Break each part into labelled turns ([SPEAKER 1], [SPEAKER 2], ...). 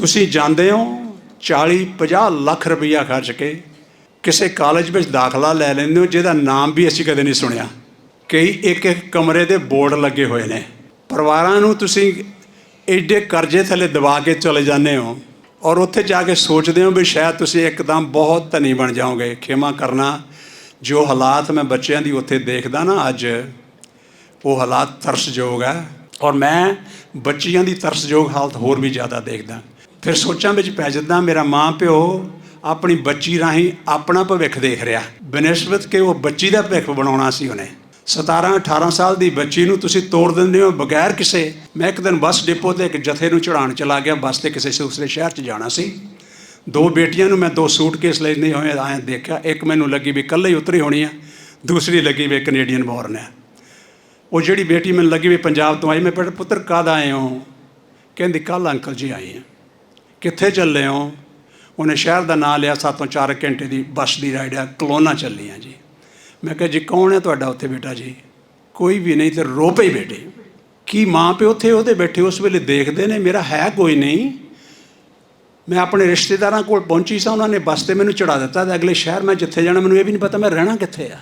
[SPEAKER 1] ਤੁਸੀਂ ਜਾਂਦੇ ਹੋ 40-50 ਲੱਖ ਰੁਪਈਆ ਖਰਚ ਕੇ ਕਿਸੇ ਕਾਲਜ ਵਿੱਚ ਦਾਖਲਾ ਲੈ ਲੈਂਦੇ ਹੋ ਜਿਹਦਾ ਨਾਮ ਵੀ ਅਸੀਂ ਕਦੇ ਨਹੀਂ ਸੁਣਿਆ। ਕਈ ਇੱਕ ਕਮਰੇ ਦੇ ਬੋਰਡ ਲੱਗੇ ਹੋਏ ਨੇ। ਪਰਿਵਾਰਾਂ ਨੂੰ ਤੁਸੀਂ ਐਡੇ ਕਰਜ਼ੇ ਥੱਲੇ ਦਬਾ ਕੇ ਚਲੇ ਜਾਂਦੇ ਹੋ ਔਰ ਉੱਥੇ ਜਾ ਕੇ ਸੋਚਦੇ ਹੋ ਵੀ ਸ਼ਾਇਦ ਤੁਸੀਂ ਇੱਕਦਮ ਬਹੁਤ ਧਨੀ ਬਣ ਜਾਓਗੇ। ਖਿਮਾ ਕਰਨਾ, ਜੋ ਹਾਲਾਤ ਮੈਂ ਬੱਚਿਆਂ ਦੀ ਉੱਥੇ ਦੇਖਦਾ ਨਾ ਅੱਜ, ਉਹ ਹਾਲਾਤ ਤਰਸਯੋਗ ਹੈ। ਔਰ ਮੈਂ ਬੱਚਿਆਂ ਦੀ ਤਰਸਯੋਗ ਹਾਲਤ ਹੋਰ ਵੀ ਜ਼ਿਆਦਾ ਦੇਖਦਾ। ਫਿਰ ਸੋਚਾਂ ਵਿੱਚ ਪੈ ਜਾਂਦਾ, ਮੇਰਾ ਮਾਂ ਪਿਓ ਆਪਣੀ ਬੱਚੀ ਰਾਹੀਂ ਆਪਣਾ ਭਵਿੱਖ ਦੇਖ ਰਿਹਾ ਬਨਿਸਬਤ ਕਿ ਉਹ ਬੱਚੀ ਦਾ ਭਵਿੱਖ ਬਣਾਉਣਾ ਸੀ। ਉਹਨੇ 17-18 ਸਾਲ ਦੀ ਬੱਚੀ ਨੂੰ ਤੁਸੀਂ ਤੋੜ ਦਿੰਦੇ ਹੋ ਬਗੈਰ ਕਿਸੇ। ਮੈਂ ਇੱਕ ਦਿਨ ਬੱਸ ਡਿਪੋ 'ਤੇ ਇੱਕ ਜਥੇ ਨੂੰ ਚੜ੍ਹਾਉਣ ਚਲਾ ਗਿਆ। ਬੱਸ 'ਤੇ ਕਿਸੇ ਦੂਸਰੇ ਸ਼ਹਿਰ 'ਚ ਜਾਣਾ ਸੀ। 2 ਬੇਟੀਆਂ ਨੂੰ ਮੈਂ 2 ਸੂਟਕੇਸ ਲੈਂਦੇ ਹੋਏ ਆਇਆ ਦੇਖਿਆ। ਇੱਕ ਮੈਨੂੰ ਲੱਗੀ ਵੀ ਇਕੱਲੇ ਹੀ ਉਤਰੀ ਹੋਣੀ ਆ, ਦੂਸਰੀ ਲੱਗੀ ਵੀ ਕੈਨੇਡੀਅਨ ਬੋਰਨ ਹੈ। ਉਹ ਜਿਹੜੀ ਬੇਟੀ ਮੈਨੂੰ ਲੱਗੀ ਵੀ ਪੰਜਾਬ ਤੋਂ ਆਈ, ਮੈਂ ਪੁੱਤਰ ਕਦ ਆਏ ਹੋ? ਕਹਿੰਦੀ ਕੱਲ੍ਹ ਅੰਕਲ ਜੀ ਆਏ ਆ। ਕਿੱਥੇ ਚੱਲੇ ਹੋ? ਉਹਨੇ ਸ਼ਹਿਰ ਦਾ ਨਾਂ ਲਿਆ। 7 ਤੋਂ 4 ਘੰਟੇ ਦੀ ਬੱਸ ਦੀ ਰਾਈਡ ਆ, ਕਲੋਨਾ ਚੱਲੀ ਆ ਜੀ। ਮੈਂ ਕਿਹਾ ਜੀ ਕੌਣ ਹੈ ਤੁਹਾਡਾ ਉੱਥੇ ਬੇਟਾ? ਜੀ ਕੋਈ ਵੀ ਨਹੀਂ। ਤੇ ਰੋ ਪਈ ਬੇਟੇ। ਕੀ ਮਾਂ ਪਿਓ ਉੱਥੇ ਉਹਦੇ ਬੈਠੇ ਉਸ ਵੇਲੇ ਦੇਖਦੇ ਨੇ, ਮੇਰਾ ਹੈ ਕੋਈ ਨਹੀਂ। ਮੈਂ ਆਪਣੇ ਰਿਸ਼ਤੇਦਾਰਾਂ ਕੋਲ ਪਹੁੰਚੀ ਸਾਂ, ਉਹਨਾਂ ਨੇ ਬੱਸ 'ਤੇ ਮੈਨੂੰ ਚੜ੍ਹਾ ਦਿੱਤਾ ਅਤੇ ਅਗਲੇ ਸ਼ਹਿਰ ਮੈਂ ਜਿੱਥੇ ਜਾਣਾ ਮੈਨੂੰ ਇਹ ਵੀ ਨਹੀਂ ਪਤਾ ਮੈਂ ਰਹਿਣਾ ਕਿੱਥੇ ਆ।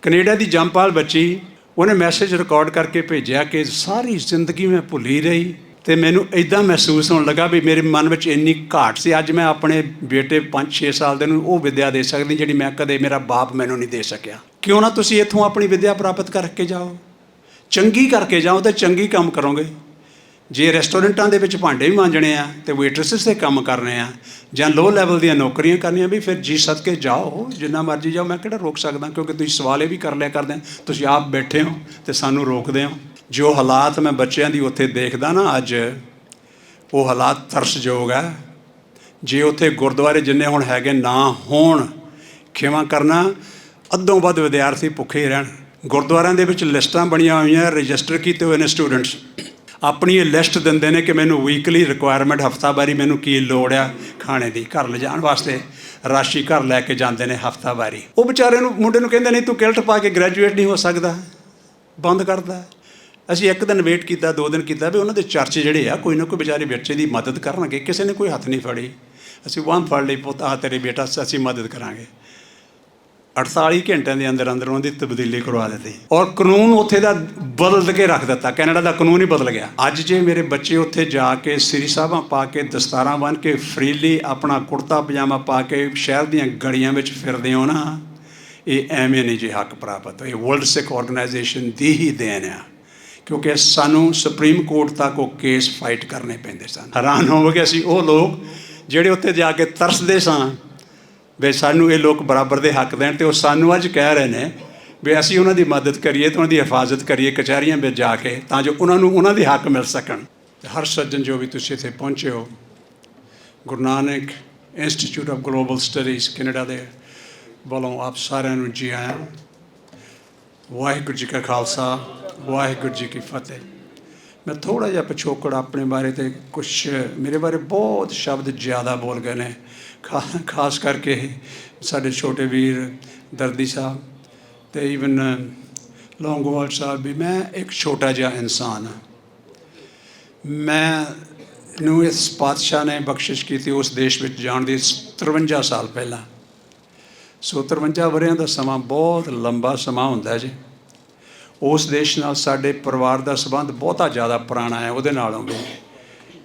[SPEAKER 1] ਕੈਨੇਡਾ ਦੀ ਜੰਮਪਾਲ ਬੱਚੀ, ਉਹਨੇ ਮੈਸੇਜ ਰਿਕਾਰਡ ਕਰਕੇ ਭੇਜਿਆ ਕਿ ਸਾਰੀ ਜ਼ਿੰਦਗੀ ਮੈਂ ਭੁੱਲੀ ਰਹੀ ਅਤੇ ਮੈਨੂੰ ਇੱਦਾਂ ਮਹਿਸੂਸ ਹੋਣ ਲੱਗਾ ਵੀ ਮੇਰੇ ਮਨ ਵਿੱਚ ਇੰਨੀ ਘਾਟ ਸੀ। ਅੱਜ ਮੈਂ ਆਪਣੇ ਬੇਟੇ 5-6 ਸਾਲ ਦੇ ਨੂੰ ਉਹ ਵਿੱਦਿਆ ਦੇ ਸਕਦੀ ਜਿਹੜੀ ਮੈਂ ਕਦੇ ਮੇਰਾ ਬਾਪ ਮੈਨੂੰ ਨਹੀਂ ਦੇ ਸਕਿਆ। ਕਿਉਂ ਨਾ ਤੁਸੀਂ ਇੱਥੋਂ ਆਪਣੀ ਵਿੱਦਿਆ ਪ੍ਰਾਪਤ ਕਰਕੇ ਜਾਓ, ਚੰਗੀ ਕਰਕੇ ਜਾਓ ਅਤੇ ਚੰਗੀ ਕੰਮ ਕਰੋਗੇ। ਜੇ ਰੈਸਟੋਰੈਂਟਾਂ ਦੇ ਵਿੱਚ ਭਾਂਡੇ ਵੀ ਮਾਂਜਣੇ ਆ ਅਤੇ ਵੇਟਰਸਿਸ 'ਤੇ ਕੰਮ ਕਰਨੇ ਆ ਜਾਂ ਲੋ ਲੈਵਲ ਦੀਆਂ ਨੌਕਰੀਆਂ ਕਰਨੀਆਂ ਵੀ, ਫਿਰ ਜੀ ਸਦਕੇ ਜਾਓ, ਜਿੰਨਾ ਮਰਜ਼ੀ ਜਾਓ। ਮੈਂ ਕਿਹੜਾ ਰੋਕ ਸਕਦਾ, ਕਿਉਂਕਿ ਤੁਸੀਂ ਸਵਾਲ ਇਹ ਵੀ ਕਰ ਲਿਆ ਕਰਦੇ। ਤੁਸੀਂ ਆਪ ਬੈਠੇ ਹੋ ਅਤੇ ਸਾਨੂੰ ਰੋਕਦੇ ਹੋ। ਜੋ ਹਾਲਾਤ ਮੈਂ ਬੱਚਿਆਂ ਦੀ ਉੱਥੇ ਦੇਖਦਾ ਨਾ ਅੱਜ, ਉਹ ਹਾਲਾਤ ਤਰਸਯੋਗ ਹੈ। ਜੇ ਉੱਥੇ ਗੁਰਦੁਆਰੇ ਜਿੰਨੇ ਹੁਣ ਹੈਗੇ ਨਾ ਹੋਣ, ਖਿਮਾ ਕਰਨਾ, ਅੱਧੋਂ ਵੱਧ ਵਿਦਿਆਰਥੀ ਭੁੱਖੇ ਰਹਿਣ। ਗੁਰਦੁਆਰਿਆਂ ਦੇ ਵਿੱਚ ਲਿਸਟਾਂ ਬਣੀਆਂ ਹੋਈਆਂ, ਰਜਿਸਟਰ ਕੀਤੇ ਹੋਏ ਨੇ ਸਟੂਡੈਂਟਸ। ਆਪਣੀ ਇਹ ਲਿਸਟ ਦਿੰਦੇ ਨੇ ਕਿ ਮੈਨੂੰ ਵੀਕਲੀ ਰਿਕੁਆਇਰਮੈਂਟ, ਹਫ਼ਤਾਵਾਰੀ ਮੈਨੂੰ ਕੀ ਲੋੜ ਆ ਖਾਣੇ ਦੀ। ਘਰ ਲਿਜਾਣ ਵਾਸਤੇ ਰਾਸ਼ੀ ਘਰ ਲੈ ਕੇ ਜਾਂਦੇ ਨੇ ਹਫ਼ਤਾਵਾਰੀ। ਉਹ ਵਿਚਾਰੇ ਨੂੰ, ਮੁੰਡੇ ਨੂੰ ਕਹਿੰਦੇ ਨਹੀਂ ਤੂੰ ਕਿਲਟ ਪਾ ਕੇ ਗ੍ਰੈਜੂਏਟ ਨਹੀਂ ਹੋ ਸਕਦਾ, ਬੰਦ ਕਰਦਾ। ਅਸੀਂ ਇੱਕ ਦਿਨ ਵੇਟ ਕੀਤਾ, 2 ਦਿਨ ਕੀਤਾ ਵੀ ਉਹਨਾਂ ਦੇ ਚਰਚ ਜਿਹੜੇ ਆ ਕੋਈ ਨਾ ਕੋਈ ਵਿਚਾਰੇ ਬੱਚੇ ਦੀ ਮਦਦ ਕਰਨਗੇ। ਕਿਸੇ ਨੇ ਕੋਈ ਹੱਥ ਨਹੀਂ ਫੜੀ। ਅਸੀਂ ਵਾਹ ਫੜ ਲਈ, ਪੁੱਤ ਆ ਤੇਰੇ ਬੇਟਾ, ਅਸੀਂ ਮਦਦ ਕਰਾਂਗੇ। 48 ਘੰਟਿਆਂ ਦੇ ਅੰਦਰ ਅੰਦਰ ਉਹਨਾਂ ਦੀ ਤਬਦੀਲੀ ਕਰਵਾ ਦਿੱਤੀ ਔਰ ਕਾਨੂੰਨ ਉੱਥੇ ਦਾ ਬਦਲ ਕੇ ਰੱਖ ਦਿੱਤਾ। ਕੈਨੇਡਾ ਦਾ ਕਾਨੂੰਨ ਹੀ ਬਦਲ ਗਿਆ। ਅੱਜ ਜੇ ਮੇਰੇ ਬੱਚੇ ਉੱਥੇ ਜਾ ਕੇ ਸਿਰੀ ਸਾਹਿਬਾਂ ਪਾ ਕੇ, ਦਸਤਾਰਾਂ ਬੰਨ੍ਹ ਕੇ, ਫਰੀਲੀ ਆਪਣਾ ਕੁੜਤਾ ਪਜਾਮਾ ਪਾ ਕੇ ਸ਼ਹਿਰ ਦੀਆਂ ਗਲੀਆਂ ਵਿੱਚ ਫਿਰਦੇ ਹੋ ਨਾ, ਇਹ ਐਵੇਂ ਨਹੀਂ ਜੇ ਹੱਕ ਪ੍ਰਾਪਤ। ਇਹ ਵਰਲਡ ਸਿੱਖ ਆਰਗੇਨਾਈਜੇਸ਼ਨ ਦੀ ਹੀ ਦੇਣ ਆ, ਕਿਉਂਕਿ ਸਾਨੂੰ ਸੁਪਰੀਮ ਕੋਰਟ ਤੱਕ ਉਹ ਕੇਸ ਫਾਈਟ ਕਰਨੇ ਪੈਂਦੇ ਸਨ। ਹੈਰਾਨ ਹੋਵੋਗੇ ਅਸੀਂ ਉਹ ਲੋਕ ਜਿਹੜੇ ਉੱਥੇ ਜਾ ਕੇ ਤਰਸਦੇ ਸਾਂ ਵੀ ਸਾਨੂੰ ਇਹ ਲੋਕ ਬਰਾਬਰ ਦੇ ਹੱਕ ਦੇਣ, ਅਤੇ ਉਹ ਸਾਨੂੰ ਅੱਜ ਕਹਿ ਰਹੇ ਨੇ ਵੀ ਅਸੀਂ ਉਹਨਾਂ ਦੀ ਮਦਦ ਕਰੀਏ ਅਤੇ ਉਹਨਾਂ ਦੀ ਹਿਫਾਜ਼ਤ ਕਰੀਏ ਕਚਹਿਰੀਆਂ ਵਿੱਚ ਜਾ ਕੇ, ਤਾਂ ਜੋ ਉਹਨਾਂ ਨੂੰ ਉਹਨਾਂ ਦੇ ਹੱਕ ਮਿਲ ਸਕਣ। ਹਰ ਸੱਜਣ ਜੋ ਵੀ ਤੁਸੀਂ ਇੱਥੇ ਪਹੁੰਚੇ ਹੋ, Guru Nanak institute of global studies Canada ਦੇ ਵੱਲੋਂ ਆਪ ਸਾਰਿਆਂ ਨੂੰ ਜੀ ਆਇਆਂ। ਵਾਹਿਗੁਰੂ ਜੀ ਕਾ ਖਾਲਸਾ, ਵਾਹਿਗੁਰੂ ਜੀ ਕੀ ਫਤਿਹ। ਮੈਂ ਥੋੜ੍ਹਾ ਜਿਹਾ ਪਿਛੋਕੜ ਆਪਣੇ ਬਾਰੇ ਅਤੇ ਕੁਛ ਮੇਰੇ ਬਾਰੇ ਬਹੁਤ ਸ਼ਬਦ ਜ਼ਿਆਦਾ ਬੋਲ ਗਏ ਨੇ, ਖਾਸ ਕਰਕੇ ਸਾਡੇ ਛੋਟੇ ਵੀਰ ਦਰਦੀ ਸਾਹਿਬ ਅਤੇ ਈਵਨ ਲੌਂਗੋਵਾਲ ਸਾਹਿਬ ਵੀ। ਮੈਂ ਇੱਕ ਛੋਟਾ ਜਿਹਾ ਇਨਸਾਨ ਹਾਂ। ਮੈਨੂੰ ਇਸ ਪਾਤਸ਼ਾਹ ਨੇ ਬਖਸ਼ਿਸ਼ ਕੀਤੀ ਉਸ ਦੇਸ਼ ਵਿੱਚ ਜਾਣ ਦੀ 53 ਸਾਲ ਪਹਿਲਾਂ। ਸੋ 53 ਵਰ੍ਹਿਆਂ ਦਾ ਸਮਾਂ ਬਹੁਤ ਲੰਬਾ ਸਮਾਂ ਹੁੰਦਾ ਜੀ। ਉਸ ਦੇਸ਼ ਨਾਲ ਸਾਡੇ ਪਰਿਵਾਰ ਦਾ ਸੰਬੰਧ ਬਹੁਤਾ ਜ਼ਿਆਦਾ ਪੁਰਾਣਾ ਹੈ ਉਹਦੇ ਨਾਲੋਂ ਵੀ।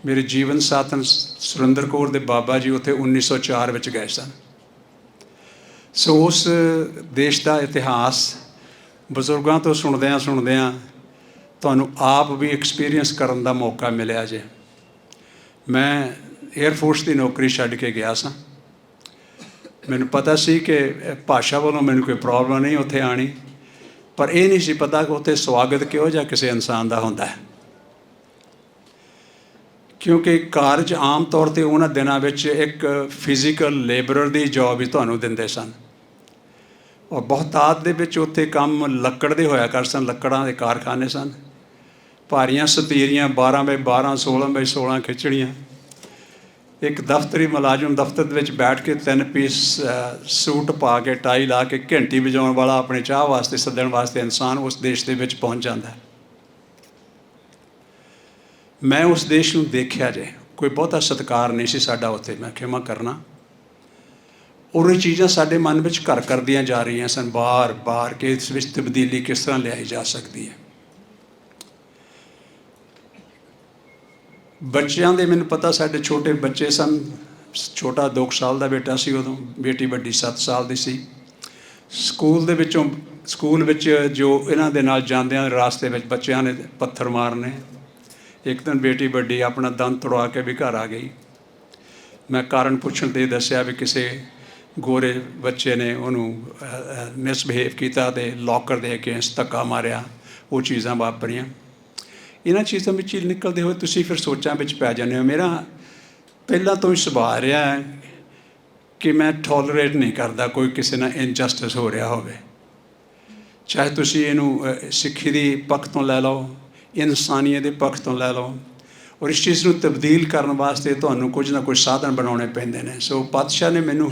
[SPEAKER 1] ਮੇਰੇ ਜੀਵਨ ਸਾਥਣ ਸੁਰਿੰਦਰ ਕੌਰ ਦੇ ਬਾਬਾ ਜੀ ਉੱਥੇ 1904 ਵਿੱਚ ਗਏ ਸਨ। ਸੋ ਉਸ ਦੇਸ਼ ਦਾ ਇਤਿਹਾਸ ਬਜ਼ੁਰਗਾਂ ਤੋਂ ਸੁਣਦਿਆਂ ਤੁਹਾਨੂੰ ਆਪ ਵੀ ਐਕਸਪੀਰੀਅੰਸ ਕਰਨ ਦਾ ਮੌਕਾ ਮਿਲਿਆ ਜੇ। ਮੈਂ ਏਅਰਫੋਰਸ ਦੀ ਨੌਕਰੀ ਛੱਡ ਕੇ ਗਿਆ ਸਾਂ। ਮੈਨੂੰ ਪਤਾ ਸੀ ਕਿ ਭਾਸ਼ਾ ਵੱਲੋਂ ਮੈਨੂੰ ਕੋਈ ਪ੍ਰੋਬਲਮ ਨਹੀਂ ਉੱਥੇ ਆਉਣੀ, ਪਰ ਇਹ ਨਹੀਂ ਸੀ ਪਤਾ ਕਿ ਉੱਥੇ ਸਵਾਗਤ ਕਿਹੋ ਜਿਹਾ ਕਿਸੇ ਇਨਸਾਨ ਦਾ ਹੁੰਦਾ ਹੈ। ਕਿਉਂਕਿ ਕਾਰਜ ਆਮ ਤੌਰ 'ਤੇ ਉਹਨਾਂ ਦਿਨਾਂ ਵਿੱਚ ਇੱਕ ਫਿਜ਼ੀਕਲ ਲੇਬਰਰ ਦੀ ਜੋਬ ਹੀ ਤੁਹਾਨੂੰ ਦਿੰਦੇ ਸਨ ਔਰ ਬਹੁਤਾਤ ਦੇ ਵਿੱਚ ਉੱਥੇ ਕੰਮ ਲੱਕੜ ਦੇ ਹੋਇਆ ਕਰ ਸਨ। ਲੱਕੜਾਂ ਦੇ ਕਾਰਖਾਨੇ ਸਨ। ਭਾਰੀਆਂ ਸਤੀਰੀਆਂ 12x12, 16x16 ਖਿੱਚਣੀਆਂ। ਇੱਕ ਦਫ਼ਤਰੀ ਮੁਲਾਜ਼ਮ ਦਫ਼ਤਰ ਦੇ ਵਿੱਚ ਬੈਠ ਕੇ 3 ਪੀਸ ਸੂਟ ਪਾ ਕੇ, ਟਾਈ ਲਾ ਕੇ, ਘੰਟੀ ਵਜਾਉਣ ਵਾਲਾ ਆਪਣੇ ਚਾਹ ਵਾਸਤੇ ਸੱਦਣ ਵਾਸਤੇ ਇਨਸਾਨ ਉਸ ਦੇਸ਼ ਦੇ ਵਿੱਚ ਪਹੁੰਚ ਜਾਂਦਾ। ਮੈਂ ਉਸ ਦੇਸ਼ ਨੂੰ ਦੇਖਿਆ ਜੇ। ਕੋਈ ਬਹੁਤਾ ਸਤਿਕਾਰ ਨਹੀਂ ਸੀ ਸਾਡਾ ਉੱਥੇ, ਮੈਂ ਖਿਮਾ ਕਰਨਾ। ਔਰ ਇਹ ਚੀਜ਼ਾਂ ਸਾਡੇ ਮਨ ਵਿੱਚ ਘਰ ਕਰਦੀਆਂ ਜਾ ਰਹੀਆਂ ਸਨ ਬਾਰ ਬਾਰ ਕਿ ਇਸ ਵਿੱਚ ਤਬਦੀਲੀ ਕਿਸ ਤਰ੍ਹਾਂ ਲਿਆਈ ਜਾ ਸਕਦੀ ਹੈ। ਬੱਚਿਆਂ ਦੇ ਮੈਨੂੰ ਪਤਾ, ਸਾਡੇ ਛੋਟੇ ਬੱਚੇ ਸਨ। ਛੋਟਾ 2 ਸਾਲ ਦਾ ਬੇਟਾ ਸੀ ਉਦੋਂ, ਬੇਟੀ ਵੱਡੀ 7 ਸਾਲ ਦੀ ਸੀ। ਸਕੂਲ ਵਿੱਚ ਜੋ ਇਹਨਾਂ ਦੇ ਨਾਲ ਜਾਂਦਿਆਂ ਰਾਸਤੇ ਵਿੱਚ ਬੱਚਿਆਂ ਨੇ ਪੱਥਰ ਮਾਰਨੇ। ਇੱਕ ਦਿਨ ਬੇਟੀ ਵੱਡੀ ਆਪਣਾ ਦੰਦ ਤੁੜਵਾ ਕੇ ਵੀ ਘਰ ਆ ਗਈ। ਮੈਂ ਕਾਰਨ ਪੁੱਛਣ 'ਤੇ ਦੱਸਿਆ ਵੀ ਕਿਸੇ ਗੋਰੇ ਬੱਚੇ ਨੇ ਉਹਨੂੰ ਮਿਸਬਿਹੇਵ ਕੀਤਾ ਅਤੇ ਲੋਕਰ ਦੇ ਅਗੇਂਸਟ ਧੱਕਾ ਮਾਰਿਆ। ਉਹ ਚੀਜ਼ਾਂ ਵਾਪਰੀਆਂ। ਇਹਨਾਂ ਚੀਜ਼ਾਂ ਵਿੱਚ ਨਿਕਲਦੇ ਹੋਏ ਤੁਸੀਂ ਫਿਰ ਸੋਚਾਂ ਵਿੱਚ ਪੈ ਜਾਂਦੇ ਹੋ। ਮੇਰਾ ਪਹਿਲਾਂ ਤੋਂ ਹੀ ਸੁਭਾਅ ਰਿਹਾ ਹੈ ਕਿ ਮੈਂ ਟੋਲਰੇਟ ਨਹੀਂ ਕਰਦਾ ਕੋਈ ਕਿਸੇ ਨਾਲ ਇਨਜਸਟਿਸ ਹੋ ਰਿਹਾ ਹੋਵੇ। ਚਾਹੇ ਤੁਸੀਂ ਇਹਨੂੰ ਸਿੱਖੀ ਦੀ ਪੱਖ ਤੋਂ ਲੈ ਲਓ, ਇਨਸਾਨੀਅਤ ਦੇ ਪੱਖ ਤੋਂ ਲੈ ਲਓ। ਔਰ ਇਸ ਚੀਜ਼ ਨੂੰ ਤਬਦੀਲ ਕਰਨ ਵਾਸਤੇ ਤੁਹਾਨੂੰ ਕੁਝ ਨਾ ਕੁਝ ਸਾਧਨ ਬਣਾਉਣੇ ਪੈਂਦੇ ਨੇ। ਸੋ ਪਾਤਸ਼ਾਹ ਨੇ ਮੈਨੂੰ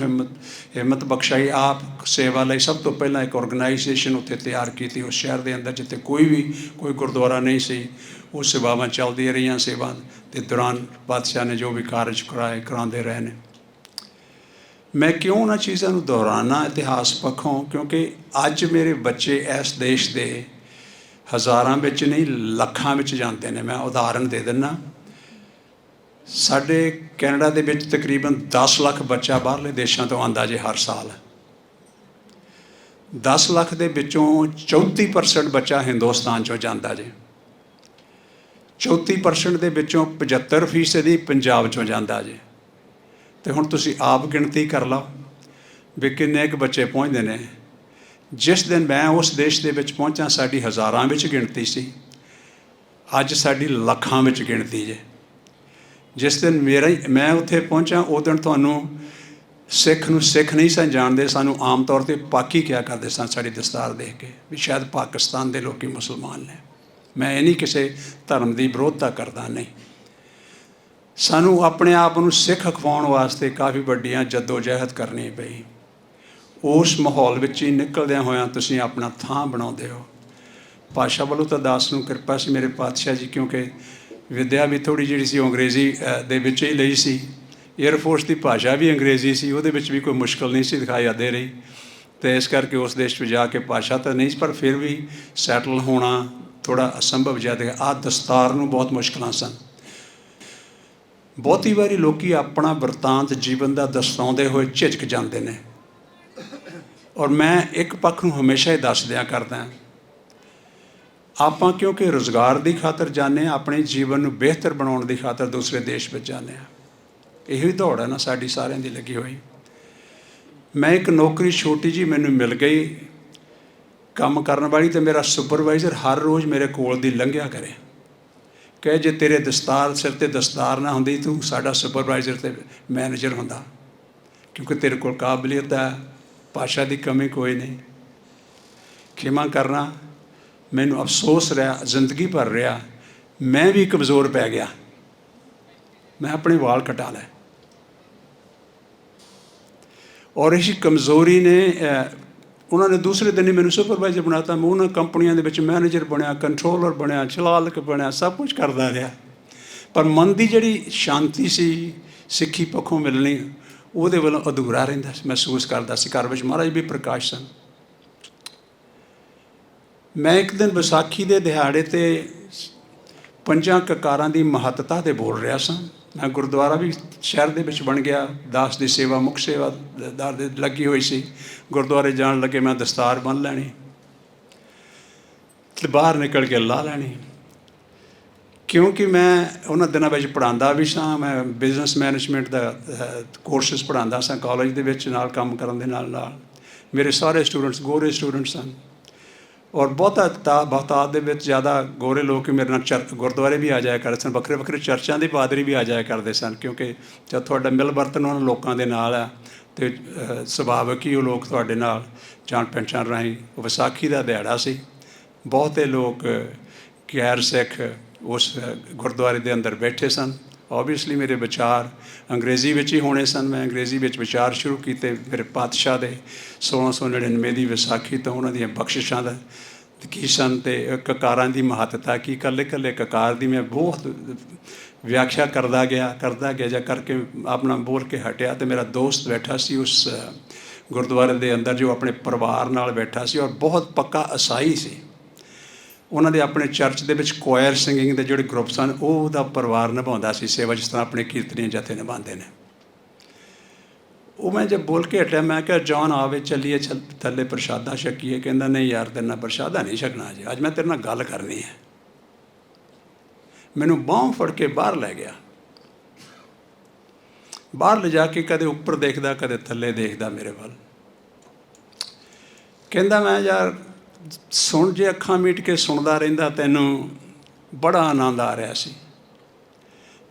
[SPEAKER 1] ਹਿੰਮਤ ਬਖਸ਼ਾਈ। ਆਪ ਸੇਵਾ ਲਈ ਸਭ ਤੋਂ ਪਹਿਲਾਂ ਇੱਕ ਆਰਗੇਨਾਈਜੇਸ਼ਨ ਉੱਥੇ ਤਿਆਰ ਕੀਤੀ ਉਸ ਸ਼ਹਿਰ ਦੇ ਅੰਦਰ, ਜਿੱਥੇ ਕੋਈ ਗੁਰਦੁਆਰਾ ਨਹੀਂ ਸੀ। ਉਹ ਸੇਵਾਵਾਂ ਚੱਲਦੀਆਂ ਰਹੀਆਂ। ਸੇਵਾ ਦੇ ਦੌਰਾਨ ਪਾਤਸ਼ਾਹ ਨੇ ਜੋ ਵੀ ਕਾਰਜ ਕਰਾਉਂਦੇ ਰਹੇ ਨੇ। ਮੈਂ ਕਿਉਂ ਉਹਨਾਂ ਚੀਜ਼ਾਂ ਨੂੰ ਦੁਹਰਾਉਣਾ ਇਤਿਹਾਸ ਪੱਖੋਂ? ਕਿਉਂਕਿ ਅੱਜ ਮੇਰੇ ਬੱਚੇ ਇਸ ਦੇਸ਼ ਦੇ ਹਜ਼ਾਰਾਂ ਵਿੱਚ ਨਹੀਂ ਲੱਖਾਂ ਵਿੱਚ ਜਾਂਦੇ ਨੇ। ਮੈਂ ਉਦਾਹਰਣ ਦੇ ਦਿੰਦਾ, ਸਾਡੇ ਕੈਨੇਡਾ ਦੇ ਵਿੱਚ ਤਕਰੀਬਨ 10 ਲੱਖ ਬੱਚਾ ਬਾਹਰਲੇ ਦੇਸ਼ਾਂ ਤੋਂ ਆਉਂਦਾ ਜੇ ਹਰ ਸਾਲ। 10 ਲੱਖ ਦੇ ਵਿੱਚੋਂ 34% ਬੱਚਾ ਹਿੰਦੁਸਤਾਨ 'ਚੋਂ ਜਾਂਦਾ ਜੇ। 34% ਦੇ ਵਿੱਚੋਂ 75% ਪੰਜਾਬ 'ਚੋਂ ਜਾਂਦਾ ਜੇ। ਅਤੇ ਹੁਣ ਤੁਸੀਂ ਆਪ ਗਿਣਤੀ ਕਰ ਲਓ ਵੀ ਕਿੰਨੇ ਕੁ ਬੱਚੇ ਪਹੁੰਚਦੇ ਨੇ। ਜਿਸ ਦਿਨ ਮੈਂ ਉਸ ਦੇਸ਼ ਦੇ ਵਿੱਚ ਪਹੁੰਚਾ ਸਾਡੀ ਹਜ਼ਾਰਾਂ ਵਿੱਚ ਗਿਣਤੀ ਸੀ, ਅੱਜ ਸਾਡੀ ਲੱਖਾਂ ਵਿੱਚ ਗਿਣਤੀ ਜੇ। ਜਿਸ ਦਿਨ ਮੈਂ ਉੱਥੇ ਪਹੁੰਚਾ ਉਸ ਦਿਨ ਤੁਹਾਨੂੰ ਸਿੱਖ ਨੂੰ ਸਿੱਖ ਨਹੀਂ ਸਨ ਜਾਣਦੇ। ਸਾਨੂੰ ਆਮ ਤੌਰ 'ਤੇ ਪਾਕੀ ਕਿਹਾ ਕਰਦੇ ਸਨ ਸਾਡੀ ਦਸਤਾਰ ਦੇਖ ਕੇ, ਵੀ ਸ਼ਾਇਦ ਪਾਕਿਸਤਾਨ ਦੇ ਲੋਕ ਮੁਸਲਮਾਨ ਨੇ। ਮੈਂ ਇਹ ਨਹੀਂ ਕਿਸੇ ਧਰਮ ਦੀ ਵਿਰੋਧਤਾ ਕਰਦਾ, ਨਹੀਂ। ਸਾਨੂੰ ਆਪਣੇ ਆਪ ਨੂੰ ਸਿੱਖ ਅਖਵਾਉਣ ਵਾਸਤੇ ਕਾਫੀ ਵੱਡੀਆਂ ਜੱਦੋ-ਜਹਿਦ ਕਰਨੀ ਪਈ। ਉਸ ਮਾਹੌਲ ਵਿੱਚ ਹੀ ਨਿਕਲਦਿਆਂ ਹੋਇਆਂ ਤੁਸੀਂ ਆਪਣਾ ਥਾਂ ਬਣਾਉਂਦੇ ਹੋ। ਪਾਤਸ਼ਾਹ ਵੱਲੋਂ ਤਾਂ ਦਾਸ ਨੂੰ ਕਿਰਪਾ ਸੀ ਮੇਰੇ ਪਾਤਸ਼ਾਹ ਜੀ, ਕਿਉਂਕਿ ਵਿੱਦਿਆ ਵੀ ਥੋੜ੍ਹੀ ਜਿਹੜੀ ਸੀ ਉਹ ਅੰਗਰੇਜ਼ੀ ਦੇ ਵਿੱਚ ਹੀ ਲਈ ਸੀ। ਏਅਰਫੋਰਸ ਦੀ ਭਾਸ਼ਾ ਵੀ ਅੰਗਰੇਜ਼ੀ ਸੀ, ਉਹਦੇ ਵਿੱਚ ਵੀ ਕੋਈ ਮੁਸ਼ਕਿਲ ਨਹੀਂ ਸੀ ਦਿਖਾਈ ਦੇ ਰਹੀ। ਅਤੇ ਇਸ ਕਰਕੇ ਉਸ ਦੇਸ਼ ਵਿੱਚ ਜਾ ਕੇ ਭਾਸ਼ਾ ਤਾਂ ਨਹੀਂ ਸੀ, ਪਰ ਫਿਰ ਵੀ ਸੈਟਲ ਹੋਣਾ ਥੋੜ੍ਹਾ ਅਸੰਭਵ ਜਿਹਾ। ਆਹ ਦਸਤਾਰ ਨੂੰ ਬਹੁਤ ਮੁਸ਼ਕਿਲਾਂ ਸਨ। ਬਹੁਤੀ ਵਾਰੀ ਲੋਕ ਆਪਣਾ ਵਰਤਾਂਤ ਜੀਵਨ ਦਾ ਦਰਸਾਉਂਦੇ ਹੋਏ ਝਿਜਕ ਜਾਂਦੇ ਨੇ। ਔਰ ਮੈਂ ਇੱਕ ਪੱਖ ਨੂੰ ਹਮੇਸ਼ਾ ਹੀ ਦੱਸ ਦਿਆਂ ਕਰਦਾ, ਆਪਾਂ ਕਿਉਂਕਿ ਰੁਜ਼ਗਾਰ ਦੀ ਖਾਤਰ ਜਾਂਦੇ ਹਾਂ, ਆਪਣੇ ਜੀਵਨ ਨੂੰ ਬਿਹਤਰ ਬਣਾਉਣ ਦੀ ਖਾਤਰ ਦੂਸਰੇ ਦੇਸ਼ ਵਿੱਚ ਜਾਂਦੇ ਹਾਂ। ਇਹੋ ਹੀ ਦੌੜ ਹੈ ਨਾ ਸਾਡੀ ਸਾਰਿਆਂ ਦੀ ਲੱਗੀ ਹੋਈ। ਮੈਂ ਇੱਕ ਨੌਕਰੀ ਛੋਟੀ ਜਿਹੀ ਮੈਨੂੰ ਮਿਲ ਗਈ ਕੰਮ ਕਰਨ ਵਾਲੀ, ਅਤੇ ਮੇਰਾ ਸੁਪਰਵਾਈਜ਼ਰ ਹਰ ਰੋਜ਼ ਮੇਰੇ ਕੋਲ ਦੀ ਲੰਘਿਆ ਕਰੇ, ਕਹੇ ਜੇ ਤੇਰੇ ਦਸਤਾਰ ਸਿਰ 'ਤੇ ਦਸਤਾਰ ਨਾ ਹੁੰਦੀ ਤੂੰ ਸਾਡਾ ਸੁਪਰਵਾਈਜ਼ਰ ਅਤੇ ਮੈਨੇਜਰ ਹੁੰਦਾ, ਕਿਉਂਕਿ ਤੇਰੇ ਕੋਲ ਕਾਬਲੀਅਤ ਹੈ, ਭਾਸ਼ਾ ਦੀ ਕਮੀ ਕੋਈ ਨਹੀਂ। ਖਿਮਾ ਕਰਨਾ, ਮੈਨੂੰ ਅਫਸੋਸ ਰਿਹਾ ਜ਼ਿੰਦਗੀ ਭਰ ਰਿਹਾ, ਮੈਂ ਵੀ ਕਮਜ਼ੋਰ ਪੈ ਗਿਆ। ਮੈਂ ਆਪਣੇ ਵਾਲ ਕਟਾ ਲਏ। ਔਰ ਇਸ ਕਮਜ਼ੋਰੀ ਨੇ ਉਹਨਾਂ ਨੇ ਦੂਸਰੇ ਦਿਨ ਹੀ ਮੈਨੂੰ ਸੁਪਰਵਾਈਜ਼ਰ ਬਣਾ ਤਾ। ਮੈਂ ਉਹਨਾਂ ਕੰਪਨੀਆਂ ਦੇ ਵਿੱਚ ਮੈਨੇਜਰ ਬਣਿਆ, ਕੰਟਰੋਲਰ ਬਣਿਆ, ਚਲਾਲਕ ਬਣਿਆ, ਸਭ ਕੁਝ ਕਰਦਾ ਰਿਹਾ। ਪਰ ਮਨ ਦੀ ਜਿਹੜੀ ਸ਼ਾਂਤੀ ਸੀ ਸਿੱਖੀ ਪੱਖੋਂ ਮਿਲਣੀ, ਉਹਦੇ ਵੱਲੋਂ ਅਧੂਰਾ ਰਹਿੰਦਾ ਸੀ, ਮਹਿਸੂਸ ਕਰਦਾ ਸੀ। ਘਰ ਵਿੱਚ ਮਹਾਰਾਜ ਵੀ ਪ੍ਰਕਾਸ਼ ਸਨ। ਮੈਂ ਇੱਕ ਦਿਨ ਵਿਸਾਖੀ ਦੇ ਦਿਹਾੜੇ 'ਤੇ 5 ਕਕਾਰਾਂ ਦੀ ਮਹੱਤਤਾ 'ਤੇ ਬੋਲ ਰਿਹਾ ਸਾਂ। ਮੈਂ ਗੁਰਦੁਆਰਾ ਵੀ ਸ਼ਹਿਰ ਦੇ ਵਿੱਚ ਬਣ ਗਿਆ, ਦਾਸ ਦੀ ਸੇਵਾ ਮੁੱਖ ਸੇਵਾਦਾਰ ਦੇ ਲੱਗੀ ਹੋਈ ਸੀ। ਗੁਰਦੁਆਰੇ ਜਾਣ ਲੱਗੇ ਮੈਂ ਦਸਤਾਰ ਬੰਨ੍ਹ ਲੈਣੀ ਅਤੇ ਬਾਹਰ ਨਿਕਲ ਕੇ ਲਾ ਲੈਣੀ, ਕਿਉਂਕਿ ਮੈਂ ਉਹਨਾਂ ਦਿਨਾਂ ਵਿੱਚ ਪੜ੍ਹਾਉਂਦਾ ਵੀ ਸਾਂ। ਮੈਂ ਬਿਜ਼ਨਸ ਮੈਨੇਜਮੈਂਟ ਦਾ ਕੋਰਸਿਸ ਪੜ੍ਹਾਉਂਦਾ ਸਾਂ ਕਾਲਜ ਦੇ ਵਿੱਚ, ਨਾਲ ਕੰਮ ਕਰਨ ਦੇ ਨਾਲ ਨਾਲ। ਮੇਰੇ ਸਾਰੇ ਸਟੂਡੈਂਟਸ ਗੋਰੇ ਸਟੂਡੈਂਟ ਸਨ, ਔਰ ਬਹੁਤਾਤ ਦੇ ਵਿੱਚ ਜ਼ਿਆਦਾ ਗੋਰੇ ਲੋਕ ਮੇਰੇ ਨਾਲ ਗੁਰਦੁਆਰੇ ਵੀ ਆ ਜਾਇਆ ਕਰਦੇ ਸਨ। ਵੱਖਰੇ ਵੱਖਰੇ ਚਰਚਾਂ ਦੇ ਪਾਦਰੀ ਵੀ ਆ ਜਾਇਆ ਕਰਦੇ ਸਨ, ਕਿਉਂਕਿ ਜਦ ਤੁਹਾਡਾ ਮਿਲ ਵਰਤਨ ਉਹਨਾਂ ਲੋਕਾਂ ਦੇ ਨਾਲ ਆ ਅਤੇ ਸੁਭਾਵਿਕ ਹੀ ਉਹ ਲੋਕ ਤੁਹਾਡੇ ਨਾਲ ਜਾਣ ਪਹਿਚਾਣ ਰਾਹੀਂ। ਉਹ ਵਿਸਾਖੀ ਦਾ ਦਿਹਾੜਾ ਸੀ। ਬਹੁਤੇ ਲੋਕ ਗੈਰ ਸਿੱਖ ਉਸ ਗੁਰਦੁਆਰੇ ਦੇ ਅੰਦਰ ਬੈਠੇ ਸਨ। ਓਬਵੀਅਸਲੀ ਮੇਰੇ ਵਿਚਾਰ ਅੰਗਰੇਜ਼ੀ ਵਿੱਚ ਹੀ ਹੋਣੇ ਸਨ। ਮੈਂ ਅੰਗਰੇਜ਼ੀ ਵਿੱਚ ਵਿਚਾਰ ਸ਼ੁਰੂ ਕੀਤੇ। ਮੇਰੇ ਪਾਤਸ਼ਾਹ ਦੇ 1699 ਦੀ ਵਿਸਾਖੀ ਤੋਂ ਉਹਨਾਂ ਦੀਆਂ ਬਖਸ਼ਿਸ਼ਾਂ ਦਾ ਕੀ ਸਨ ਅਤੇ ਕਕਾਰਾਂ ਦੀ ਮਹੱਤਤਾ ਕੀ। ਇਕੱਲੇ ਇਕੱਲੇ ਕਕਾਰ ਦੀ ਮੈਂ ਬਹੁਤ व्याख्या करता गया जा करके अपना बोल के हटिया तो मेरा दोस्त बैठा सी उस गुरुद्वारे के अंदर जो अपने परिवार नाल बैठा सी और बहुत पक्का ईसाई सी। उन्होंने अपने चर्च के कोयर सिंगिंग के जोड़े ग्रुप सन वह परिवार निभाता सी सेवा जिस तरह अपने कीर्तनी जथे निभाते हैं। वो मैं जब बोल के हटिया मैं क्या जॉन आवे चलिए थले प्रशादा छकीए, कहता नहीं यार तेरे नाल प्रशादा नहीं छकना अज, अज मैं तेरे नाल गल करनी है। मैनू बांह फड़ के बाहर लै गया, बाहर ले जाके कदे उपर देखदा कदे थले देखदा मेरे वाल, कहता मैं यार सुन जे अखां मीट के सुनता रहिंदा तैनूं बड़ा आनंद आ रहा सी।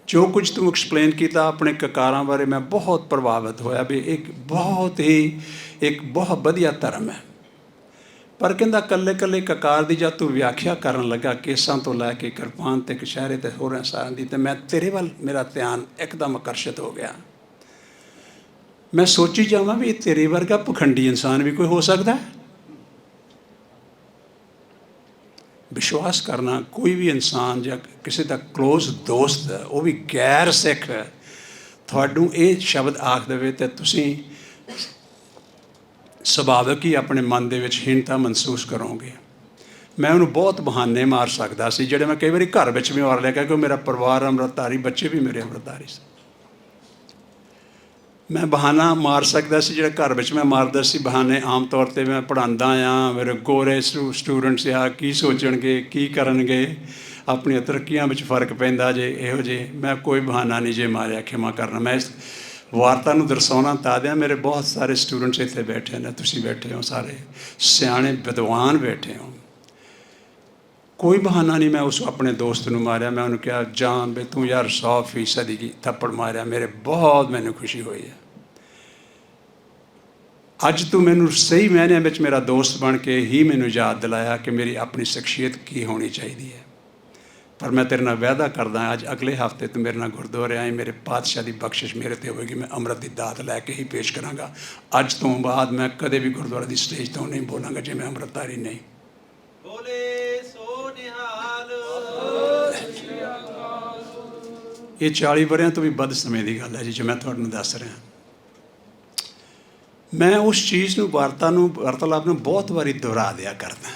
[SPEAKER 1] जो कुछ तू एक्सप्लेन किया अपने ककारां बारे मैं बहुत प्रभावित होया भी एक बहुत वधिया धर्म है। पर कहता कल्ले कल्ले ककार की जब तू व्याख्या करन लगा केसां तो लैके किरपान ते कशहरे ते होरां सारां दी, ते मैं तेरे वाल मेरा ध्यान एकदम आकर्षित हो गया। मैं सोची जावां भी तेरे वर्गा पखंडी इंसान भी कोई हो सकता है। विश्वास करना कोई भी इंसान या किसी का क्लोज दोस्त वो भी गैर सिख तुहानूं ये शब्द आख देवे तो तुसीं सुभाविक ही अपने मन के हीनता महसूस करोगे। मैं उन्होंने बहुत बहाने मार सकता सी जिहड़े मैं कई बार घर में भी मार लिया क्योंकि मेरा परिवार अमृतधारी, बच्चे भी मेरे अमृतधारी से। मैं बहाना मार सकता सी जिहड़े घर में मैं मारदा सी बहाने। आम तौर पर मैं पढ़ांदा आ, मेरे गोरे स्टूडेंट्स आ की सोचणगे की करनगे, अपनी तरक्कियां में फर्क पैंदा जे इहो जे। मैं कोई बहाना नहीं जे मारिया, क्षमा करना। मैं इस वार्ता नूं दर्शाउणा तां मेरे बहुत सारे स्टूडेंट्स इत्थे बैठे ने, तुसीं बैठे हो, सारे सियाणे विद्वान बैठे हो। कोई बहाना नहीं मैं उस अपने दोस्त नूं मारिया। मैं उन्होंने कहा जान बे तू यार 100% की थप्पड़ मारिया, मेरे बहुत मैनूं खुशी हुई है। अज तू मैनूं सही मायने में मेरा दोस्त बन के ही मैनूं याद दिलाया कि मेरी अपनी शख्सियत की होनी चाहिए है। पर मैं तेरे नाल वायदा करदा अज अगले हफ्ते तू मेरे नाल गुरुद्वारे आई, मेरे पातशाह की बख्शिश मेरे ते होएगी, मैं अमृत की दात लैके ही पेश करांगा। अज तो बाद मैं कदे भी गुरुद्वारे की स्टेज तो नहीं बोलांगा जे मैं अमृतधारी नहीं। ये 40 वरियां तो भी वध समय की गल है जी जो मैं तुहानूं दस रहा। मैं उस चीज़ नूं वार्तालाप नूं बहुत बारी दोहरा दिया करदा।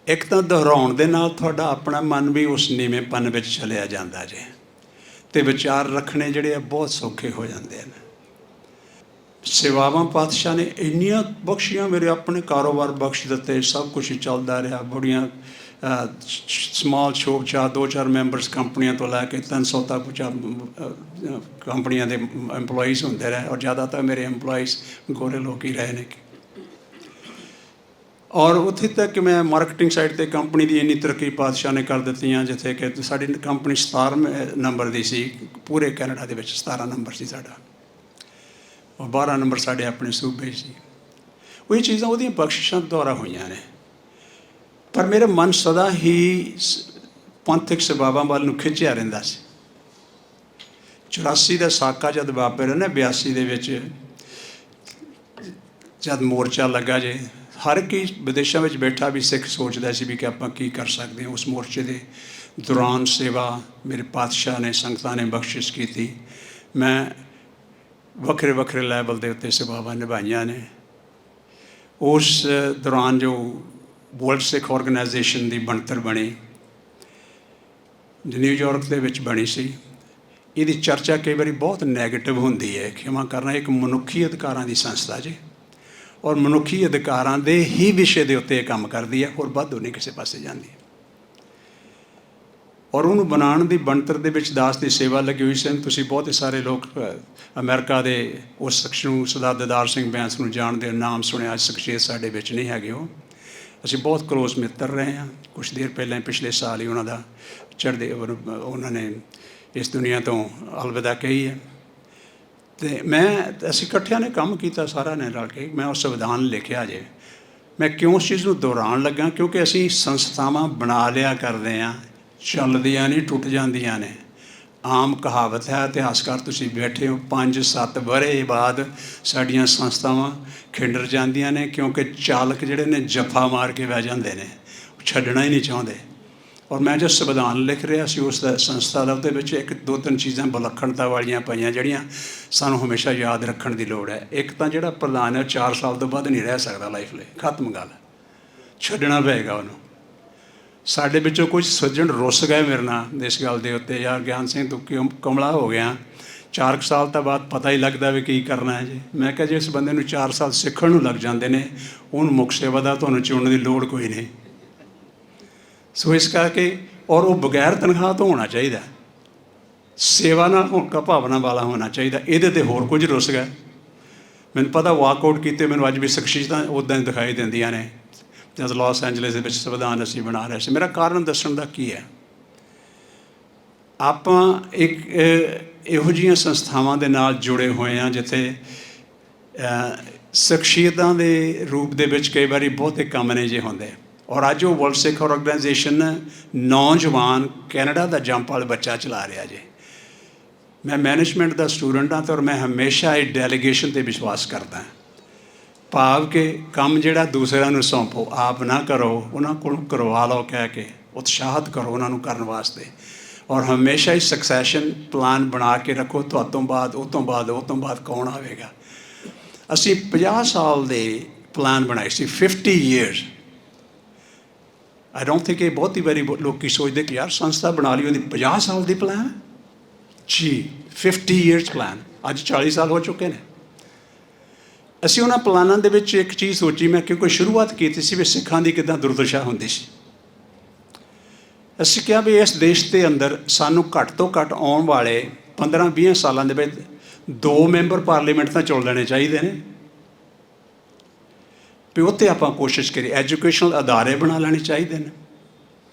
[SPEAKER 1] एक तो दोहराउण दे नाल तुहाडा अपना मन भी उस नीवेंपन विच चलिया जांदा जे, ते विचार रखने जिहड़े बहुत सौखे हो जाते हैं। सेवावां पातशाह ने इन्नियां बख्शियां, मेरे अपने कारोबार बख्श दिते, सब कुछ चलता रहा। बड़ियां स्मॉल शॉप 2-4 मैंबरस कंपनियां तो लैके 300 तक कंपनियां दे एंप्लॉइज होंदे रहे, और ज़्यादातर मेरे एंप्लॉइज गोरे लोग ही रहे ने। और उत्थे तक कि मैं मार्केटिंग साइड पर कंपनी की इन्नी तरक्की पातशाह ने कर दी जिथे कि साड़ी कंपनी 17 नंबर की सी, पूरे कैनेडा के 17 नंबर से साड़ा, और 12 नंबर साढ़े अपने सूबे से। वही चीज़ां वो बख्शिशां द्वारा हुई ने। पर मेरा मन सदा ही पंथिक सेवावां वाल नूं खिंचिया रहिंदा सी। 84 का साका जद वापरिया ना, 82 दे विच जद मोर्चा लगा जे, हर कोई विदेशों में बैठा भी सिख सोचता सी भी कि आपां की कर सकते हैं। उस मोर्चे के दौरान सेवा मेरे पातशाह ने संगतां ने बख्शिश की थी। मैं वखरे वखरे लैवल के उत्ते सेवावां निभाइयां ने। उस दौरान जो वर्ल्ड सिख ऑर्गेनाइजेशन की बनतर बनी, न्यूयॉर्क के विच बनी सी, इसकी चर्चा कई बार बहुत नैगेटिव होंदी है, क्षमा करना। एक मनुखी अधिकारां की संस्था जी, और मनुखी अधिकारां दे ही विषय के उत्ते काम करती है, और वाधू नहीं किसी पासे जाती। और उन्होंने बनाने की बनतर दे विच दास की सेवा लगी हुई सन। तुसीं बहुत सारे लोग अमेरिका के उस शख्स नूं सरदार दीदार सिंह बैंस नूं जानदे, नाम सुनिया, शख्सियत साडे विच नहीं हैगे। वो असीं बहुत क्लोज मित्र रहे हैं। कुछ देर पहले पिछले साल ही उन्हों चढ़ते उन्होंने इस दुनिया तो अलविदा कही है। तो मैं असीं इकट्ठिਆਂ ने काम किया सारा ने रल के। मैं उस संविधान लिखिया जे। मैं क्यों उस चीज़ को दोहरान लगा, क्योंकि असीं संस्थावां बना लिया करते हैं, चलदियां नहीं टुट जांदियां ने। आम कहावत है, इतिहासकार तुसीं बैठे हो, 5-7 वरे बाद साड़ियाँ संस्थावां खिंडर जांदियां ने, क्योंकि चालक जिहड़े ने जफा मार के बह जांदे ने, छड्डना ही नहीं चाहुंदे। ਔਰ ਮੈਂ ਜੋ ਸੰਵਿਧਾਨ ਲਿਖ ਰਿਹਾ ਸੀ ਉਸ ਦਾ ਸੰਸਥਾ ਦਾ, ਉਹਦੇ ਵਿੱਚ ਇੱਕ ਦੋ ਤਿੰਨ ਚੀਜ਼ਾਂ ਵਿਲੱਖਣਤਾ ਵਾਲੀਆਂ ਪਈਆਂ ਜਿਹੜੀਆਂ ਸਾਨੂੰ ਹਮੇਸ਼ਾ ਯਾਦ ਰੱਖਣ ਦੀ ਲੋੜ ਹੈ। ਇੱਕ ਤਾਂ ਜਿਹੜਾ ਪ੍ਰਧਾਨ ਹੈ 4 ਸਾਲ ਤੋਂ ਵੱਧ ਨਹੀਂ ਰਹਿ ਸਕਦਾ ਲਾਈਫ ਲਈ, ਖਤਮ ਗੱਲ, ਛੱਡਣਾ ਪਏਗਾ ਉਹਨੂੰ। ਸਾਡੇ ਵਿੱਚੋਂ ਕੁਝ ਸੱਜਣ ਰੁੱਸ ਗਏ ਮੇਰੇ ਨਾਲ ਇਸ ਗੱਲ ਦੇ ਉੱਤੇ, ਯਾਰ ਗਿਆਨ ਸਿੰਘ ਤੂੰ ਕਿਉਂ ਕਮਲਾ ਹੋ ਗਿਆ, 4 ਸਾਲ ਤੋਂ ਬਾਅਦ ਪਤਾ ਹੀ ਲੱਗਦਾ ਵੀ ਕੀ ਕਰਨਾ ਹੈ ਜੀ। ਮੈਂ ਕਿਹਾ ਜੇ ਇਸ ਬੰਦੇ ਨੂੰ 4 ਸਾਲ ਸਿੱਖਣ ਨੂੰ ਲੱਗ ਜਾਂਦੇ ਨੇ, ਉਹਨੂੰ ਮੁੱਖ ਸੇਵਾ ਦਾ ਤੁਹਾਨੂੰ ਚੁਣਨ ਦੀ ਲੋੜ ਕੋਈ ਨਹੀਂ। ਸੋ ਇਸ ਕਰਕੇ, ਔਰ ਉਹ ਬਗੈਰ ਤਨਖਾਹ ਤੋਂ ਹੋਣਾ ਚਾਹੀਦਾ, ਸੇਵਾ ਨਾਲ ਹੁਣਕਾ ਭਾਵਨਾ ਵਾਲਾ ਹੋਣਾ ਚਾਹੀਦਾ। ਇਹਦੇ 'ਤੇ ਹੋਰ ਕੁਝ ਰੁੱਸ ਗਿਆ। ਮੈਨੂੰ ਪਤਾ ਵਾਕਆਊਟ ਕੀਤੇ ਮੈਨੂੰ ਅੱਜ ਵੀ ਸ਼ਖਸੀਅਤਾਂ ਉੱਦਾਂ ਹੀ ਦਿਖਾਈ ਦਿੰਦੀਆਂ ਨੇ ਜਦ ਲਾਸ ਐਂਜਲਸ ਦੇ ਵਿੱਚ ਸੰਵਿਧਾਨ ਅਸੀਂ ਬਣਾ ਰਹੇ ਸੀ। ਮੇਰਾ ਕਾਰਨ ਦੱਸਣ ਦਾ ਕੀ ਹੈ, ਆਪਾਂ ਇੱਕ ਇਹੋ ਜਿਹੀਆਂ ਸੰਸਥਾਵਾਂ ਦੇ ਨਾਲ ਜੁੜੇ ਹੋਏ ਹਾਂ ਜਿੱਥੇ ਸ਼ਖਸੀਅਤਾਂ ਦੇ ਰੂਪ ਦੇ ਵਿੱਚ ਕਈ ਵਾਰੀ ਬਹੁਤੇ ਕੰਮ ਨੇ ਜੇ ਹੁੰਦੇ। ਔਰ ਅੱਜ ਉਹ ਵਰਲਡ ਸਿੱਖ ਆਰਗੇਨਾਈਜੇਸ਼ਨ ਨੌਜਵਾਨ ਕੈਨੇਡਾ ਦਾ ਜੰਪ ਵਾਲਾ ਬੱਚਾ ਚਲਾ ਰਿਹਾ ਜੇ। ਮੈਂ ਮੈਨੇਜਮੈਂਟ ਦਾ ਸਟੂਡੈਂਟ ਹਾਂ, ਤਾਂ ਮੈਂ ਹਮੇਸ਼ਾ ਇਹ ਡੈਲੀਗੇਸ਼ਨ 'ਤੇ ਵਿਸ਼ਵਾਸ ਕਰਦਾ, ਭਾਵ ਕਿ ਕੰਮ ਜਿਹੜਾ ਦੂਸਰਿਆਂ ਨੂੰ ਸੌਂਪੋ, ਆਪ ਨਾ ਕਰੋ, ਉਹਨਾਂ ਕੋਲੋਂ ਕਰਵਾ ਲਓ ਕਹਿ ਕੇ ਉਤਸ਼ਾਹਿਤ ਕਰੋ ਉਹਨਾਂ ਨੂੰ ਕਰਨ ਵਾਸਤੇ। ਔਰ ਹਮੇਸ਼ਾ ਹੀ ਸਕਸੈਸ਼ਨ ਪਲਾਨ ਬਣਾ ਕੇ ਰੱਖੋ, ਤੁਹਾਡੇ ਤੋਂ ਬਾਅਦ ਉਹ ਤੋਂ ਬਾਅਦ ਉਹ ਤੋਂ ਬਾਅਦ ਕੌਣ ਆਵੇਗਾ। ਅਸੀਂ 50 ਸਾਲ ਦੇ ਪਲਾਨ ਬਣਾਏ ਸੀ, 50 years। ਆਈ ਡੋਂਟ ਥਿੰਕ ਇਹ ਬਹੁਤੀ ਵਾਰੀ ਲੋਕ ਸੋਚਦੇ ਕਿ ਯਾਰ ਸੰਸਥਾ ਬਣਾ ਲਈ ਉਹਦੀ 50 ਸਾਲ ਦੀ ਪਲਾਨ ਜੀ, 50 years ਪਲਾਨ। ਅੱਜ 40 ਸਾਲ ਹੋ ਚੁੱਕੇ ਨੇ। ਅਸੀਂ ਉਹਨਾਂ ਪਲਾਨਾਂ ਦੇ ਵਿੱਚ ਇੱਕ ਚੀਜ਼ ਸੋਚੀ ਮੈਂ, ਕਿਉਂਕਿ ਸ਼ੁਰੂਆਤ ਕੀਤੀ ਸੀ ਵੀ ਸਿੱਖਾਂ ਦੀ ਕਿੱਦਾਂ ਦੁਰਦਸ਼ਾ ਹੁੰਦੀ ਸੀ। ਅਸੀਂ ਕਿਹਾ ਵੀ ਇਸ ਦੇਸ਼ ਦੇ ਅੰਦਰ ਸਾਨੂੰ ਘੱਟ ਤੋਂ ਘੱਟ ਆਉਣ ਵਾਲੇ 15-20 ਸਾਲਾਂ ਦੇ ਵਿੱਚ 2 ਮੈਂਬਰ ਪਾਰਲੀਮੈਂਟ ਤਾਂ ਚੁਣ ਲੈਣੇ ਚਾਹੀਦੇ ਨੇ। ਵੀ ਉੱਥੇ ਆਪਾਂ ਕੋਸ਼ਿਸ਼ ਕਰੀਏ, ਐਜੂਕੇਸ਼ਨਲ ਅਦਾਰੇ ਬਣਾ ਲੈਣੇ ਚਾਹੀਦੇ ਨੇ।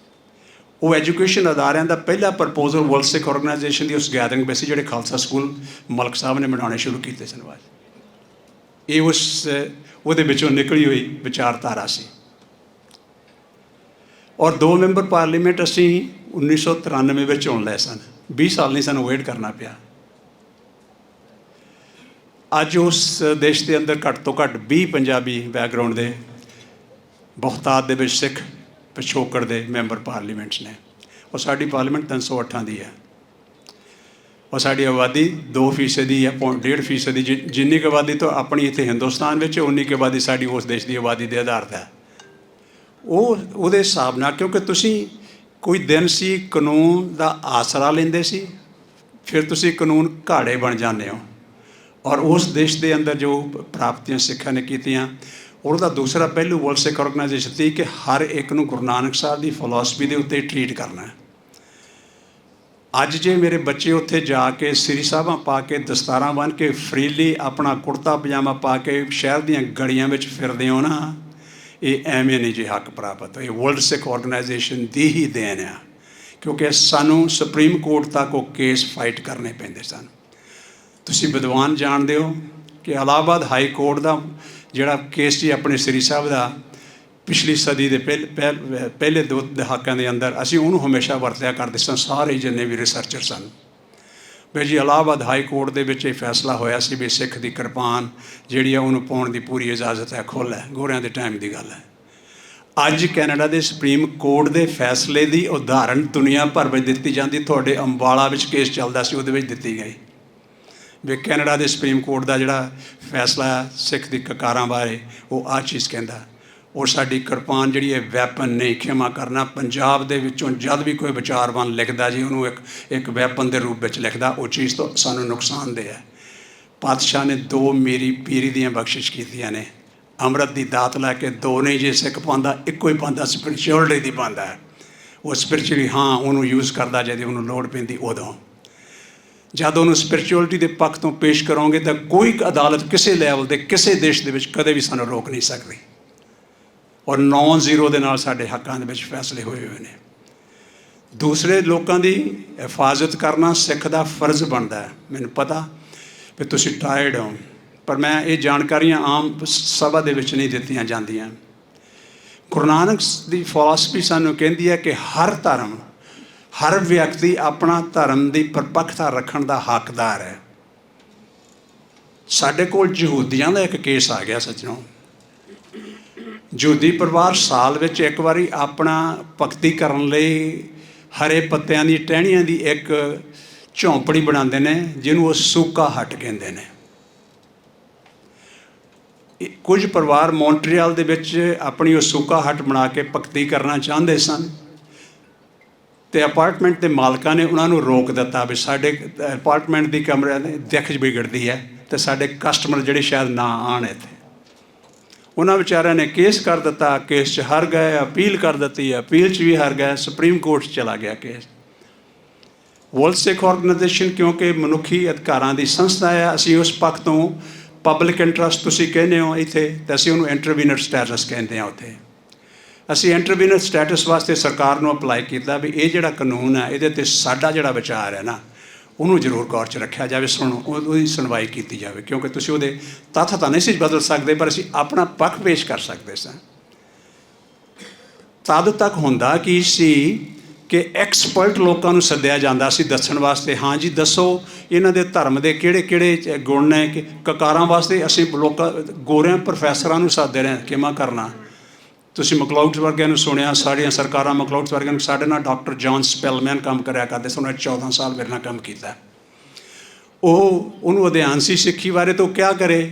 [SPEAKER 1] ਉਹ ਐਜੂਕੇਸ਼ਨ ਅਦਾਰਿਆਂ ਦਾ ਪਹਿਲਾ ਪ੍ਰਪੋਜ਼ਲ ਵਰਲਡ ਸਿੱਖ ਆਰਗੇਨਾਈਜੇਸ਼ਨ ਦੀ ਉਸ ਗੈਦਰਿੰਗ ਵਿੱਚ ਸੀ, ਜਿਹੜੇ ਖਾਲਸਾ ਸਕੂਲ ਮਲਕ ਸਾਹਿਬ ਨੇ ਬਣਾਉਣੇ ਸ਼ੁਰੂ ਕੀਤੇ ਸਨ। ਇਹ ਉਹਦੇ ਵਿੱਚੋਂ ਨਿਕਲੀ ਹੋਈ ਵਿਚਾਰਧਾਰਾ ਸੀ। ਔਰ 2 ਮੈਂਬਰ ਪਾਰਲੀਮੈਂਟ ਅਸੀਂ 1993 ਵਿੱਚ ਚੁਣ ਲਏ ਸਨ। 20 ਸਾਲ ਨਹੀਂ ਸਾਨੂੰ ਵੇਟ ਕਰਨਾ ਪਿਆ। ਅੱਜ ਉਸ ਦੇਸ਼ ਦੇ ਅੰਦਰ ਘੱਟ ਤੋਂ ਘੱਟ 20 ਪੰਜਾਬੀ ਬੈਕਗਰਾਊਂਡ ਦੇ ਬਹੁਤਾਤ ਦੇ ਵਿੱਚ ਸਿੱਖ ਪਿਛੋਕੜ ਦੇ ਮੈਂਬਰ ਪਾਰਲੀਮੈਂਟਸ ਨੇ। ਔਰ ਸਾਡੀ ਪਾਰਲੀਮੈਂਟ 308 ਦੀ ਹੈ। ਔਰ ਸਾਡੀ ਆਬਾਦੀ 2% ਦੀ ਹੈ, 1.5% ਦੀ। ਜਿੰਨੀ ਕੁ ਆਬਾਦੀ ਤੋਂ ਆਪਣੀ ਇੱਥੇ ਹਿੰਦੁਸਤਾਨ ਵਿੱਚ, ਉਨੀ ਕੁ ਆਬਾਦੀ ਸਾਡੀ ਉਸ ਦੇਸ਼ ਦੀ ਆਬਾਦੀ ਦੇ ਆਧਾਰ 'ਤੇ ਹੈ। ਉਹਦੇ ਹਿਸਾਬ ਨਾਲ, ਕਿਉਂਕਿ ਤੁਸੀਂ ਕੋਈ ਦਿਨ ਸੀ ਕਾਨੂੰਨ ਦਾ ਆਸਰਾ ਲੈਂਦੇ ਸੀ, ਫਿਰ ਤੁਸੀਂ ਕਾਨੂੰਨ ਘਾੜੇ ਬਣ ਜਾਂਦੇ ਹੋ। ਔਰ ਉਸ ਦੇਸ਼ ਦੇ ਅੰਦਰ ਜੋ ਪ੍ਰਾਪਤੀਆਂ ਸਿੱਖਾਂ ਨੇ ਕੀਤੀਆਂ, ਉਹਦਾ ਦੂਸਰਾ ਪਹਿਲੂ ਵਰਲਡ ਸਿੱਖ ਆਰਗੇਨਾਈਜੇਸ਼ਨ ਸੀ ਕਿ ਹਰ ਇੱਕ ਨੂੰ ਗੁਰੂ ਨਾਨਕ ਸਾਹਿਬ ਦੀ ਫਿਲਾਸਫੀ ਦੇ ਉੱਤੇ ਟਰੀਟ ਕਰਨਾ। ਅੱਜ ਜੇ ਮੇਰੇ ਬੱਚੇ ਉੱਥੇ ਜਾ ਕੇ ਸ੍ਰੀ ਸਾਹਿਬਾਂ ਪਾ ਕੇ, ਦਸਤਾਰਾਂ ਬੰਨ੍ਹ ਕੇ, ਫਰੀਲੀ ਆਪਣਾ ਕੁੜਤਾ ਪਜਾਮਾ ਪਾ ਕੇ ਸ਼ਹਿਰ ਦੀਆਂ ਗਲੀਆਂ ਵਿੱਚ ਫਿਰਦੇ ਹੋ ਨਾ, ਇਹ ਐਵੇਂ ਨਹੀਂ ਜੇ ਹੱਕ ਪ੍ਰਾਪਤ। ਇਹ ਵਰਲਡ ਸਿੱਖ ਆਰਗੇਨਾਈਜੇਸ਼ਨ ਦੀ ਹੀ ਦੇਣ ਆ, ਕਿਉਂਕਿ ਸਾਨੂੰ ਸੁਪਰੀਮ ਕੋਰਟ ਤੱਕ ਉਹ ਕੇਸ ਫਾਈਟ ਕਰਨੇ ਪੈਂਦੇ ਸਨ। ਤੁਸੀਂ ਵਿਦਵਾਨ ਜਾਣਦੇ ਹੋ ਕਿ ਇਲਾਹਾਬਾਦ ਹਾਈ ਕੋਰਟ ਦਾ ਜਿਹੜਾ ਕੇਸ ਸੀ ਆਪਣੇ ਸ੍ਰੀ ਸਾਹਿਬ ਦਾ, ਪਿਛਲੀ ਸਦੀ ਦੇ ਪਹਿਲੇ 2 ਦਹਾਕਿਆਂ ਦੇ ਅੰਦਰ, ਅਸੀਂ ਉਹਨੂੰ ਹਮੇਸ਼ਾ ਵਰਤਿਆ ਕਰਦੇ ਸਾਂ ਸਾਰੇ ਜਿੰਨੇ ਵੀ ਰਿਸਰਚਰ ਸਨ। ਵੀ ਜੀ ਇਲਾਹਾਬਾਦ ਹਾਈ ਕੋਰਟ ਦੇ ਵਿੱਚ ਇਹ ਫੈਸਲਾ ਹੋਇਆ ਸੀ ਵੀ ਸਿੱਖ ਦੀ ਕਿਰਪਾਨ ਜਿਹੜੀ ਆ ਉਹਨੂੰ ਪਾਉਣ ਦੀ ਪੂਰੀ ਇਜਾਜ਼ਤ ਹੈ, ਖੁੱਲ੍ਹ ਹੈ, ਗੋਰਿਆਂ ਦੇ ਟਾਈਮ ਦੀ ਗੱਲ ਹੈ। ਅੱਜ ਕੈਨੇਡਾ ਦੇ ਸੁਪਰੀਮ ਕੋਰਟ ਦੇ ਫੈਸਲੇ ਦੀ ਉਦਾਹਰਣ ਦੁਨੀਆ ਭਰ ਵਿੱਚ ਦਿੱਤੀ ਜਾਂਦੀ। ਤੁਹਾਡੇ ਅੰਬਾਲਾ ਵਿੱਚ ਕੇਸ ਚੱਲਦਾ ਸੀ, ਉਹਦੇ ਵਿੱਚ ਦਿੱਤੀ ਗਈ ਵੀ ਕੈਨੇਡਾ ਦੇ ਸੁਪਰੀਮ ਕੋਰਟ ਦਾ ਜਿਹੜਾ ਫੈਸਲਾ ਸਿੱਖ ਦੀ ਕਕਾਰਾਂ ਬਾਰੇ, ਉਹ ਆਹ ਚੀਜ਼ ਕਹਿੰਦਾ। ਔਰ ਸਾਡੀ ਕਿਰਪਾਨ ਜਿਹੜੀ ਹੈ ਵੈਪਨ ਨਹੀਂ, ਖਿਮਾ ਕਰਨਾ। ਪੰਜਾਬ ਦੇ ਵਿੱਚੋਂ ਜਦ ਵੀ ਕੋਈ ਵਿਚਾਰਵਾਨ ਲਿਖਦਾ ਜੀ, ਉਹਨੂੰ ਇੱਕ ਵੈਪਨ ਦੇ ਰੂਪ ਵਿੱਚ ਲਿਖਦਾ। ਉਹ ਚੀਜ਼ ਤੋਂ ਸਾਨੂੰ ਨੁਕਸਾਨਦੇਹ ਹੈ। ਪਾਤਸ਼ਾਹ ਨੇ 2 ਮੇਰੀ ਪੀਰੀ ਦੀਆਂ ਬਖਸ਼ਿਸ਼ ਕੀਤੀਆਂ ਨੇ। ਅੰਮ੍ਰਿਤ ਦੀ ਦਾਤ ਲੈ ਕੇ 2 ਨਹੀਂ ਜੇ ਸਿੱਖ ਪਾਉਂਦਾ, ਇੱਕੋ ਹੀ ਪਾਉਂਦਾ, ਸਪਿਰਿਚੁਅਲਿਟੀ ਦੀ ਪਾਉਂਦਾ ਹੈ। ਉਹ ਸਪਿਰਿਚੁਅਲੀ ਹਾਂ ਉਹਨੂੰ ਯੂਜ਼ ਕਰਦਾ ਜਦੋਂ ਉਹਨੂੰ ਲੋੜ ਪੈਂਦੀ ਉਦੋਂ। ਜਦ ਉਹਨੂੰ ਸਪਿਰਿਚੁਅਲਿਟੀ ਦੇ ਪੱਖ ਤੋਂ ਪੇਸ਼ ਕਰੋਗੇ ਤਾਂ ਕੋਈ ਅਦਾਲਤ ਕਿਸੇ ਲੈਵਲ 'ਤੇ ਕਿਸੇ ਦੇਸ਼ ਦੇ ਵਿੱਚ ਕਦੇ ਵੀ ਸਾਨੂੰ ਰੋਕ ਨਹੀਂ ਸਕਦੀ। ਔਰ 9-0 ਦੇ ਨਾਲ ਸਾਡੇ ਹੱਕਾਂ ਦੇ ਵਿੱਚ ਫੈਸਲੇ ਹੋਏ ਨੇ। ਦੂਸਰੇ ਲੋਕਾਂ ਦੀ ਹਿਫਾਜ਼ਤ ਕਰਨਾ ਸਿੱਖ ਦਾ ਫਰਜ਼ ਬਣਦਾ ਹੈ। ਮੈਨੂੰ ਪਤਾ ਵੀ ਤੁਸੀਂ ਟਾਇਰਡ ਹੋ, ਪਰ ਮੈਂ ਇਹ ਜਾਣਕਾਰੀਆਂ ਆਮ ਸਭਾ ਦੇ ਵਿੱਚ ਨਹੀਂ ਦਿੱਤੀਆਂ ਜਾਂਦੀਆਂ। ਗੁਰੂ ਨਾਨਕ ਦੀ ਫਿਲਾਸਫੀ ਸਾਨੂੰ ਕਹਿੰਦੀ ਹੈ ਕਿ ਹਰ ਧਰਮ, ਹਰ ਵਿਅਕਤੀ ਆਪਣਾ ਧਰਮ ਦੀ ਪਰਪੱਕਤਾ ਰੱਖਣ ਦਾ ਹੱਕਦਾਰ ਹੈ। ਸਾਡੇ ਕੋਲ ਯਹੂਦੀਆਂ ਦਾ ਇੱਕ ਕੇਸ ਆ ਗਿਆ ਸੱਜਣੋਂ। ਯਹੂਦੀ ਪਰਿਵਾਰ ਸਾਲ ਵਿੱਚ ਇੱਕ ਵਾਰੀ ਆਪਣਾ ਭਗਤੀ ਕਰਨ ਲਈ ਹਰੇ ਪੱਤਿਆਂ ਦੀ ਟਹਿਣੀਆਂ ਦੀ ਇੱਕ ਝੌਂਪੜੀ ਬਣਾਉਂਦੇ ਨੇ ਜਿਹਨੂੰ ਉਹ ਸੂਕਾ ਹੱਟ ਕਹਿੰਦੇ ਨੇ। ਕੁਝ ਪਰਿਵਾਰ ਮੌਂਟਰੀਅਲ ਦੇ ਵਿੱਚ ਆਪਣੀ ਉਹ ਸੂਕਾ ਹੱਟ ਬਣਾ ਕੇ ਭਗਤੀ ਕਰਨਾ ਚਾਹੁੰਦੇ ਸਨ ਅਤੇ ਅਪਾਰਟਮੈਂਟ ਦੇ ਮਾਲਕਾਂ ਨੇ ਉਹਨਾਂ ਨੂੰ ਰੋਕ ਦਿੱਤਾ ਵੀ ਸਾਡੇ ਅਪਾਰਟਮੈਂਟ ਦੀ ਕਮਰਿਆਂ ਦੀ ਦਿੱਖ ਵਿਗੜਦੀ ਹੈ ਅਤੇ ਸਾਡੇ ਕਸਟਮਰ ਜਿਹੜੇ ਸ਼ਾਇਦ ਨਾ ਆਉਣ ਇੱਥੇ। ਉਹਨਾਂ ਵਿਚਾਰਿਆਂ ਨੇ ਕੇਸ ਕਰ ਦਿੱਤਾ, ਕੇਸ 'ਚ ਹਾਰ ਗਏ, ਅਪੀਲ ਕਰ ਦਿੱਤੀ, ਅਪੀਲ 'ਚ ਵੀ ਹਾਰ ਗਏ, ਸੁਪਰੀਮ ਕੋਰਟ 'ਚ ਚਲਾ ਗਿਆ ਕੇਸ। ਵਰਲਡ ਸਿੱਖ ਆਰਗੇਨਾਈਜੇਸ਼ਨ ਕਿਉਂਕਿ ਮਨੁੱਖੀ ਅਧਿਕਾਰਾਂ ਦੀ ਸੰਸਥਾ ਹੈ, ਅਸੀਂ ਉਸ ਪੱਖ ਤੋਂ ਪਬਲਿਕ ਇੰਟਰਸਟ ਤੁਸੀਂ ਕਹਿੰਦੇ ਹੋ ਇੱਥੇ, ਤਾਂ ਅਸੀਂ ਉਹਨੂੰ ਇੰਟਰਵੀਨਰ ਸਟੈਟਸ ਕਹਿੰਦੇ ਹਾਂ। ਉੱਥੇ ਅਸੀਂ ਇੰਟਰਵੀਨਰ ਸਟੈਟਸ ਵਾਸਤੇ ਸਰਕਾਰ ਨੂੰ ਅਪਲਾਈ ਕੀਤਾ ਵੀ ਇਹ ਜਿਹੜਾ ਕਾਨੂੰਨ ਹੈ ਇਹਦੇ 'ਤੇ ਸਾਡਾ ਜਿਹੜਾ ਵਿਚਾਰ ਹੈ ਨਾ ਉਹਨੂੰ ਜ਼ਰੂਰ ਗੌਰ 'ਚ ਰੱਖਿਆ ਜਾਵੇ, ਉਹਦੀ ਸੁਣਵਾਈ ਕੀਤੀ ਜਾਵੇ, ਕਿਉਂਕਿ ਤੁਸੀਂ ਉਹਦੇ ਤੱਥ ਤਾਂ ਨਹੀਂ ਸੀ ਬਦਲ ਸਕਦੇ ਪਰ ਅਸੀਂ ਆਪਣਾ ਪੱਖ ਪੇਸ਼ ਕਰ ਸਕਦੇ ਸਾਂ। ਤਦ ਤੱਕ ਹੁੰਦਾ ਕੀ ਸੀ ਕਿ ਐਕਸਪਰਟ ਲੋਕਾਂ ਨੂੰ ਸੱਦਿਆ ਜਾਂਦਾ ਸੀ ਦੱਸਣ ਵਾਸਤੇ, ਹਾਂ ਜੀ ਦੱਸੋ ਇਹਨਾਂ ਦੇ ਧਰਮ ਦੇ ਕਿਹੜੇ ਕਿਹੜੇ ਗੁਣ ਨੇ। ਕਿ ਕਕਾਰਾਂ ਵਾਸਤੇ ਅਸੀਂ ਗੋਰਿਆਂ ਪ੍ਰੋਫੈਸਰਾਂ ਨੂੰ ਸੱਦਦੇ ਰਹੇ ਕਿਵੇਂ ਕਰਨਾ। ਤੁਸੀਂ ਮੈਕਲਾਉਡ ਵਰਗਿਆਂ ਨੂੰ ਸੁਣਿਆ, ਸਾਡੀਆਂ ਸਰਕਾਰਾਂ ਮੈਕਲਾਉਡ ਵਰਗਿਆਂ ਨੂੰ, ਸਾਡੇ ਨਾਲ ਡਾਕਟਰ ਜੌਨ ਸਪੈਲਮੈਨ ਕੰਮ ਕਰਿਆ ਕਰਦੇ ਸੀ, ਉਹਨੇ 14 ਸਾਲ ਮੇਰੇ ਨਾਲ ਕੰਮ ਕੀਤਾ। ਉਹਨੂੰ ਅਧਿਐਨ ਸੀ ਸਿੱਖੀ ਬਾਰੇ, ਤਾਂ ਉਹ ਕਿਆ ਕਰੇ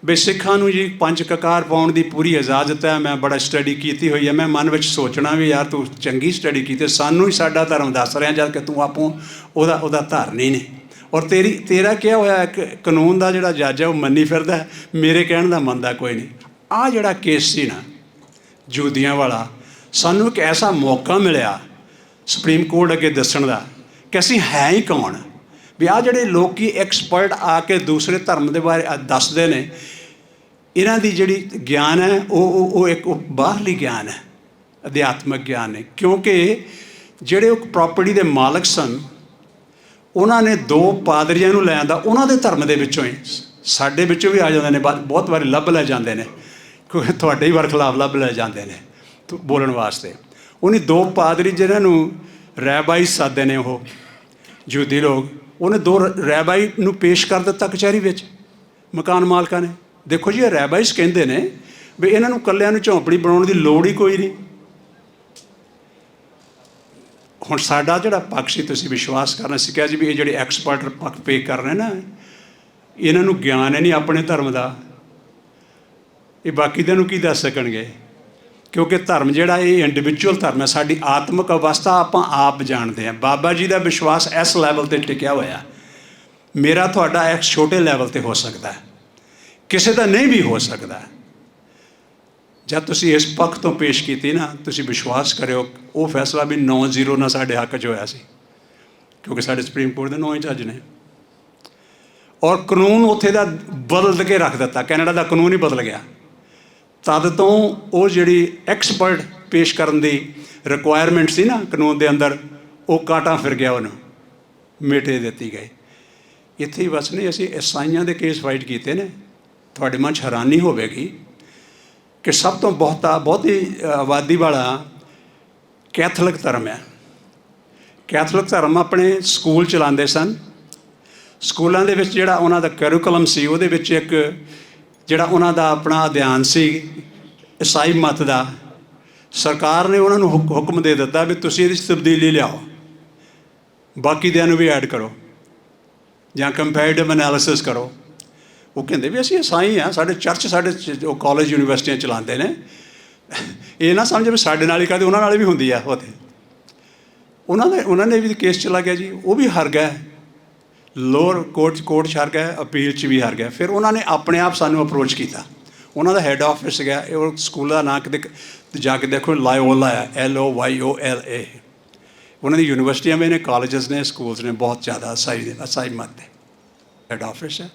[SPEAKER 1] ਵੀ ਸਿੱਖਾਂ ਨੂੰ ਜੀ 5 ਕਕਾਰ ਪਾਉਣ ਦੀ ਪੂਰੀ ਇਜਾਜ਼ਤ ਹੈ। ਮੈਂ ਬੜਾ ਸਟੱਡੀ ਕੀਤੀ ਹੋਈ ਹੈ, ਮੈਂ ਮਨ ਵਿੱਚ ਸੋਚਣਾ ਵੀ ਯਾਰ ਤੂੰ ਚੰਗੀ ਸਟੱਡੀ ਕੀਤੀ, ਸਾਨੂੰ ਹੀ ਸਾਡਾ ਧਰਮ ਦੱਸ ਰਿਹਾ ਜਦ ਕਿ ਤੂੰ ਆਪੋਂ ਉਹਦਾ ਧਾਰਨੀ ਨਹੀਂ। ਔਰ ਤੇਰਾ ਕਿਹਾ ਹੋਇਆ ਕਾਨੂੰਨ ਦਾ ਜਿਹੜਾ ਜੱਜ ਹੈ ਉਹ ਮੰਨੀ ਫਿਰਦਾ, ਮੇਰੇ ਕਹਿਣ ਦਾ ਮੰਨਦਾ ਕੋਈ ਨਹੀਂ। ਆਹ ਜਿਹੜਾ ਕੇਸ ਸੀ ਨਾ ਜੂਦੀਆਂ ਵਾਲਾ, ਸਾਨੂੰ ਇੱਕ ਐਸਾ ਮੌਕਾ ਮਿਲਿਆ ਸੁਪਰੀਮ ਕੋਰਟ ਅੱਗੇ ਦੱਸਣ ਦਾ ਕਿ ਅਸੀਂ ਹੈ ਹੀ ਕੌਣ। ਵੀ ਆਹ ਜਿਹੜੇ ਲੋਕ ਐਕਸਪਰਟ ਆ ਕੇ ਦੂਸਰੇ ਧਰਮ ਦੇ ਬਾਰੇ ਦੱਸਦੇ ਨੇ, ਇਹਨਾਂ ਦੀ ਜਿਹੜੀ ਗਿਆਨ ਹੈ ਉਹ ਇੱਕ ਬਾਹਰਲੀ ਗਿਆਨ ਹੈ, ਅਧਿਆਤਮਿਕ ਗਿਆਨ ਹੈ। ਕਿਉਂਕਿ ਜਿਹੜੇ ਉਹ ਪ੍ਰਾਪਰਟੀ ਦੇ ਮਾਲਕ ਸਨ ਉਹਨਾਂ ਨੇ 2 ਪਾਦਰੀਆਂ ਨੂੰ ਲੈ ਆਂਦਾ ਉਹਨਾਂ ਦੇ ਧਰਮ ਦੇ ਵਿੱਚੋਂ ਹੀ, ਸਾਡੇ ਵਿੱਚੋਂ ਵੀ ਆ ਜਾਂਦੇ ਨੇ, ਬਹੁਤ ਵਾਰੀ ਲੱਭ ਲੈ ਜਾਂਦੇ ਨੇ, ਕਿਉਂਕਿ ਤੁਹਾਡੇ ਹੀ ਵਰਖਲਾਫ ਲੱਭ ਲੈ ਜਾਂਦੇ ਨੇ ਬੋਲਣ ਵਾਸਤੇ। ਉਹਨੇ 2 ਪਾਦਰੀ ਜਿਹਨਾਂ ਨੂੰ ਰੈਬਾਈ ਸਾਦੇ ਨੇ, ਉਹ ਯਹੂਦੀ ਲੋਕ, ਉਹਨੇ 2 ਰੈਬਾਈ ਨੂੰ ਪੇਸ਼ ਕਰ ਦਿੱਤਾ ਕਚਹਿਰੀ ਵਿੱਚ ਮਕਾਨ ਮਾਲਕਾਂ ਨੇ। ਦੇਖੋ ਜੀ ਇਹ ਰੈਬਾਈਸ ਕਹਿੰਦੇ ਨੇ ਵੀ ਇਹਨਾਂ ਨੂੰ ਇਕੱਲਿਆਂ ਨੂੰ ਝੌਂਪੜੀ ਬਣਾਉਣ ਦੀ ਲੋੜ ਹੀ ਕੋਈ ਨਹੀਂ। ਹੁਣ ਸਾਡਾ ਜਿਹੜਾ ਪੱਖ ਸੀ ਤੁਸੀਂ ਵਿਸ਼ਵਾਸ ਕਰਨਾ ਸੀ, ਕਿਹਾ ਜੀ ਵੀ ਇਹ ਜਿਹੜੇ ਐਕਸਪਰਟ ਪੱਖ ਪੇ ਕਰ ਰਹੇ ਨਾ ਇਹਨਾਂ ਨੂੰ ਗਿਆਨ ਹੈ ਨਹੀਂ ਆਪਣੇ ਧਰਮ ਦਾ, ਇਹ ਬਾਕੀ ਦਿਨ ਨੂੰ ਕੀ ਦੱਸ ਸਕਣਗੇ। ਕਿਉਂਕਿ ਧਰਮ ਜਿਹੜਾ ਇਹ ਇੰਡੀਵਿਜੂਅਲ ਧਰਮ ਹੈ, ਸਾਡੀ ਆਤਮਿਕ ਅਵਸਥਾ ਆਪਾਂ ਆਪ ਜਾਣਦੇ ਹਾਂ। ਬਾਬਾ ਜੀ ਦਾ ਵਿਸ਼ਵਾਸ ਇਸ ਲੈਵਲ 'ਤੇ ਟਿਕਿਆ ਹੋਇਆ, ਮੇਰਾ ਤੁਹਾਡਾ ਇੱਕ ਛੋਟੇ ਲੈਵਲ 'ਤੇ ਹੋ ਸਕਦਾ, ਕਿਸੇ ਦਾ ਨਹੀਂ ਵੀ ਹੋ ਸਕਦਾ। ਜਦ ਤੁਸੀਂ ਇਸ ਪੱਖ ਤੋਂ ਪੇਸ਼ ਕੀਤੀ ਨਾ, ਤੁਸੀਂ ਵਿਸ਼ਵਾਸ ਕਰਿਓ ਉਹ ਫੈਸਲਾ ਵੀ 9-0 ਨਾਲ ਸਾਡੇ ਹੱਕ 'ਚ ਹੋਇਆ ਸੀ, ਕਿਉਂਕਿ ਸਾਡੇ ਸੁਪਰੀਮ ਕੋਰਟ ਦੇ 9 ਹੀ ਜੱਜ ਨੇ। ਔਰ ਕਾਨੂੰਨ ਉੱਥੇ ਦਾ ਬਦਲ ਕੇ ਰੱਖ ਦਿੱਤਾ, ਕੈਨੇਡਾ ਦਾ ਕਾਨੂੰਨ ਹੀ ਬਦਲ ਗਿਆ। ਤਦ ਤੋਂ ਉਹ ਜਿਹੜੀ ਐਕਸਪਰਟ ਪੇਸ਼ ਕਰਨ ਦੀ ਰਿਕੁਆਇਰਮੈਂਟ ਸੀ ਨਾ ਕਾਨੂੰਨ ਦੇ ਅੰਦਰ, ਉਹ ਕਾਂਟਾ ਫਿਰ ਗਿਆ, ਉਹਨੂੰ ਮਿਟੇ ਦਿੱਤੀ ਗਈ। ਇੱਥੇ ਹੀ ਬਸ ਨਹੀਂ, ਅਸੀਂ ਈਸਾਈਆਂ ਦੇ ਕੇਸ ਫਾਈਟ ਕੀਤੇ ਨੇ। ਤੁਹਾਡੇ ਮਨ 'ਚ ਹੈਰਾਨੀ ਹੋਵੇਗੀ ਕਿ ਸਭ ਤੋਂ ਬਹੁਤੀ ਆਬਾਦੀ ਵਾਲਾ ਕੈਥੋਲਿਕ ਧਰਮ ਹੈ। ਕੈਥੋਲਿਕ ਧਰਮ ਆਪਣੇ ਸਕੂਲ ਚਲਾਉਂਦੇ ਸਨ। ਸਕੂਲਾਂ ਦੇ ਵਿੱਚ ਜਿਹੜਾ ਉਹਨਾਂ ਦਾ ਕੈਰੀਕੁਲਮ ਸੀ, ਉਹਦੇ ਵਿੱਚ ਇੱਕ ਜਿਹੜਾ ਉਹਨਾਂ ਦਾ ਆਪਣਾ ਅਧਿਐਨ ਸੀ ਈਸਾਈ ਮਤ ਦਾ, ਸਰਕਾਰ ਨੇ ਉਹਨਾਂ ਨੂੰ ਹੁਕਮ ਦੇ ਦਿੱਤਾ ਵੀ ਤੁਸੀਂ ਇਹਦੇ 'ਚ ਤਬਦੀਲੀ ਲਿਆਓ, ਬਾਕੀ ਦਿਆਂ ਨੂੰ ਵੀ ਐਡ ਕਰੋ ਜਾਂ ਕੰਪੈਰੇਟਿਵ ਐਨਾਲਿਸਿਸ ਕਰੋ। ਉਹ ਕਹਿੰਦੇ ਵੀ ਅਸੀਂ ਈਸਾਈ ਹਾਂ, ਸਾਡੇ ਚਰਚ ਸਾਡੇ ਉਹ ਕਾਲਜ ਯੂਨੀਵਰਸਿਟੀਆਂ ਚਲਾਉਂਦੇ ਨੇ, ਇਹ ਨਾ ਸਮਝ ਵੀ ਸਾਡੇ ਨਾਲ ਹੀ ਕਰਦੇ, ਉਹਨਾਂ ਨਾਲ ਵੀ ਹੁੰਦੀ ਆ। ਉੱਥੇ ਉਹਨਾਂ ਨੇ ਵੀ ਕੇਸ ਚਲਾ ਗਿਆ ਜੀ, ਉਹ ਵੀ ਹਾਰ ਗਏ, ਲੋਅਰ ਕੋਰਟ 'ਚ ਹਾਰ ਗਏ, ਅਪੀਲ 'ਚ ਵੀ ਹਾਰ ਗਏ। ਫਿਰ ਉਹਨਾਂ ਨੇ ਆਪਣੇ ਆਪ ਸਾਨੂੰ ਅਪਰੋਚ ਕੀਤਾ, ਉਹਨਾਂ ਦਾ ਹੈੱਡ ਆਫਿਸ ਗਿਆ, ਉਹ ਸਕੂਲ ਦਾ ਨਾਂ ਕਿਤੇ ਜਾ ਕੇ ਦੇਖੋ, ਲਾਇਓਲਾ ਹੈ, LOYOLA। ਉਹਨਾਂ ਦੀ ਯੂਨੀਵਰਸਿਟੀਆਂ ਵੀ ਨੇ, ਕਾਲਜਸ ਨੇ, ਸਕੂਲਸ ਨੇ, ਬਹੁਤ ਜ਼ਿਆਦਾ ਈਸਾਈ ਮਤ ਦੇ ਹੈੱਡ ਆਫਿਸ ਹੈ।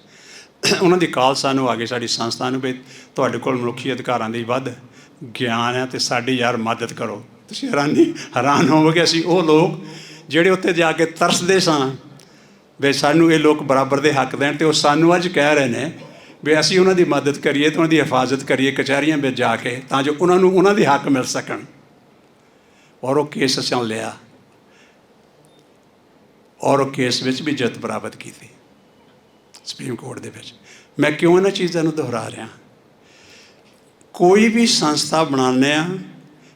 [SPEAKER 1] ਉਹਨਾਂ ਦੀ ਕਾਲ ਸਾਨੂੰ ਆ ਗਈ, ਸਾਡੀ ਸੰਸਥਾ ਨੂੰ, ਵੀ ਤੁਹਾਡੇ ਕੋਲ ਮਨੁੱਖੀ ਅਧਿਕਾਰਾਂ ਦੀ ਵੱਧ ਗਿਆਨ ਹੈ ਅਤੇ ਸਾਡੀ ਯਾਰ ਮਦਦ ਕਰੋ। ਤੁਸੀਂ ਹੈਰਾਨ ਹੋਵੋਗੇ, ਅਸੀਂ ਉਹ ਲੋਕ ਜਿਹੜੇ ਉੱਥੇ ਜਾ ਕੇ ਤਰਸਦੇ ਸਾਂ ਵੀ ਸਾਨੂੰ ਇਹ ਲੋਕ ਬਰਾਬਰ ਦੇ ਹੱਕ ਦੇਣ, ਅਤੇ ਉਹ ਸਾਨੂੰ ਅੱਜ ਕਹਿ ਰਹੇ ਨੇ ਵੀ ਅਸੀਂ ਉਹਨਾਂ ਦੀ ਮਦਦ ਕਰੀਏ ਅਤੇ ਉਹਨਾਂ ਦੀ ਹਿਫਾਜ਼ਤ ਕਰੀਏ ਕਚਹਿਰੀਆਂ ਵਿੱਚ ਜਾ ਕੇ, ਤਾਂ ਜੋ ਉਹਨਾਂ ਨੂੰ ਉਹਨਾਂ ਦੇ ਹੱਕ ਮਿਲ ਸਕਣ। ਔਰ ਉਹ ਕੇਸ ਅਸੀਂ ਲਿਆ ਔਰ ਉਹ ਕੇਸ ਵਿੱਚ ਵੀ ਜਿੱਤ ਪ੍ਰਾਪਤ ਕੀਤੀ ਸੁਪਰੀਮ ਕੋਰਟ ਦੇ ਵਿੱਚ। ਮੈਂ ਕਿਉਂ ਇਹਨਾਂ ਚੀਜ਼ਾਂ ਨੂੰ ਦੁਹਰਾ ਰਿਹਾ? ਕੋਈ ਵੀ ਸੰਸਥਾ ਬਣਾਉਂਦੇ ਹਾਂ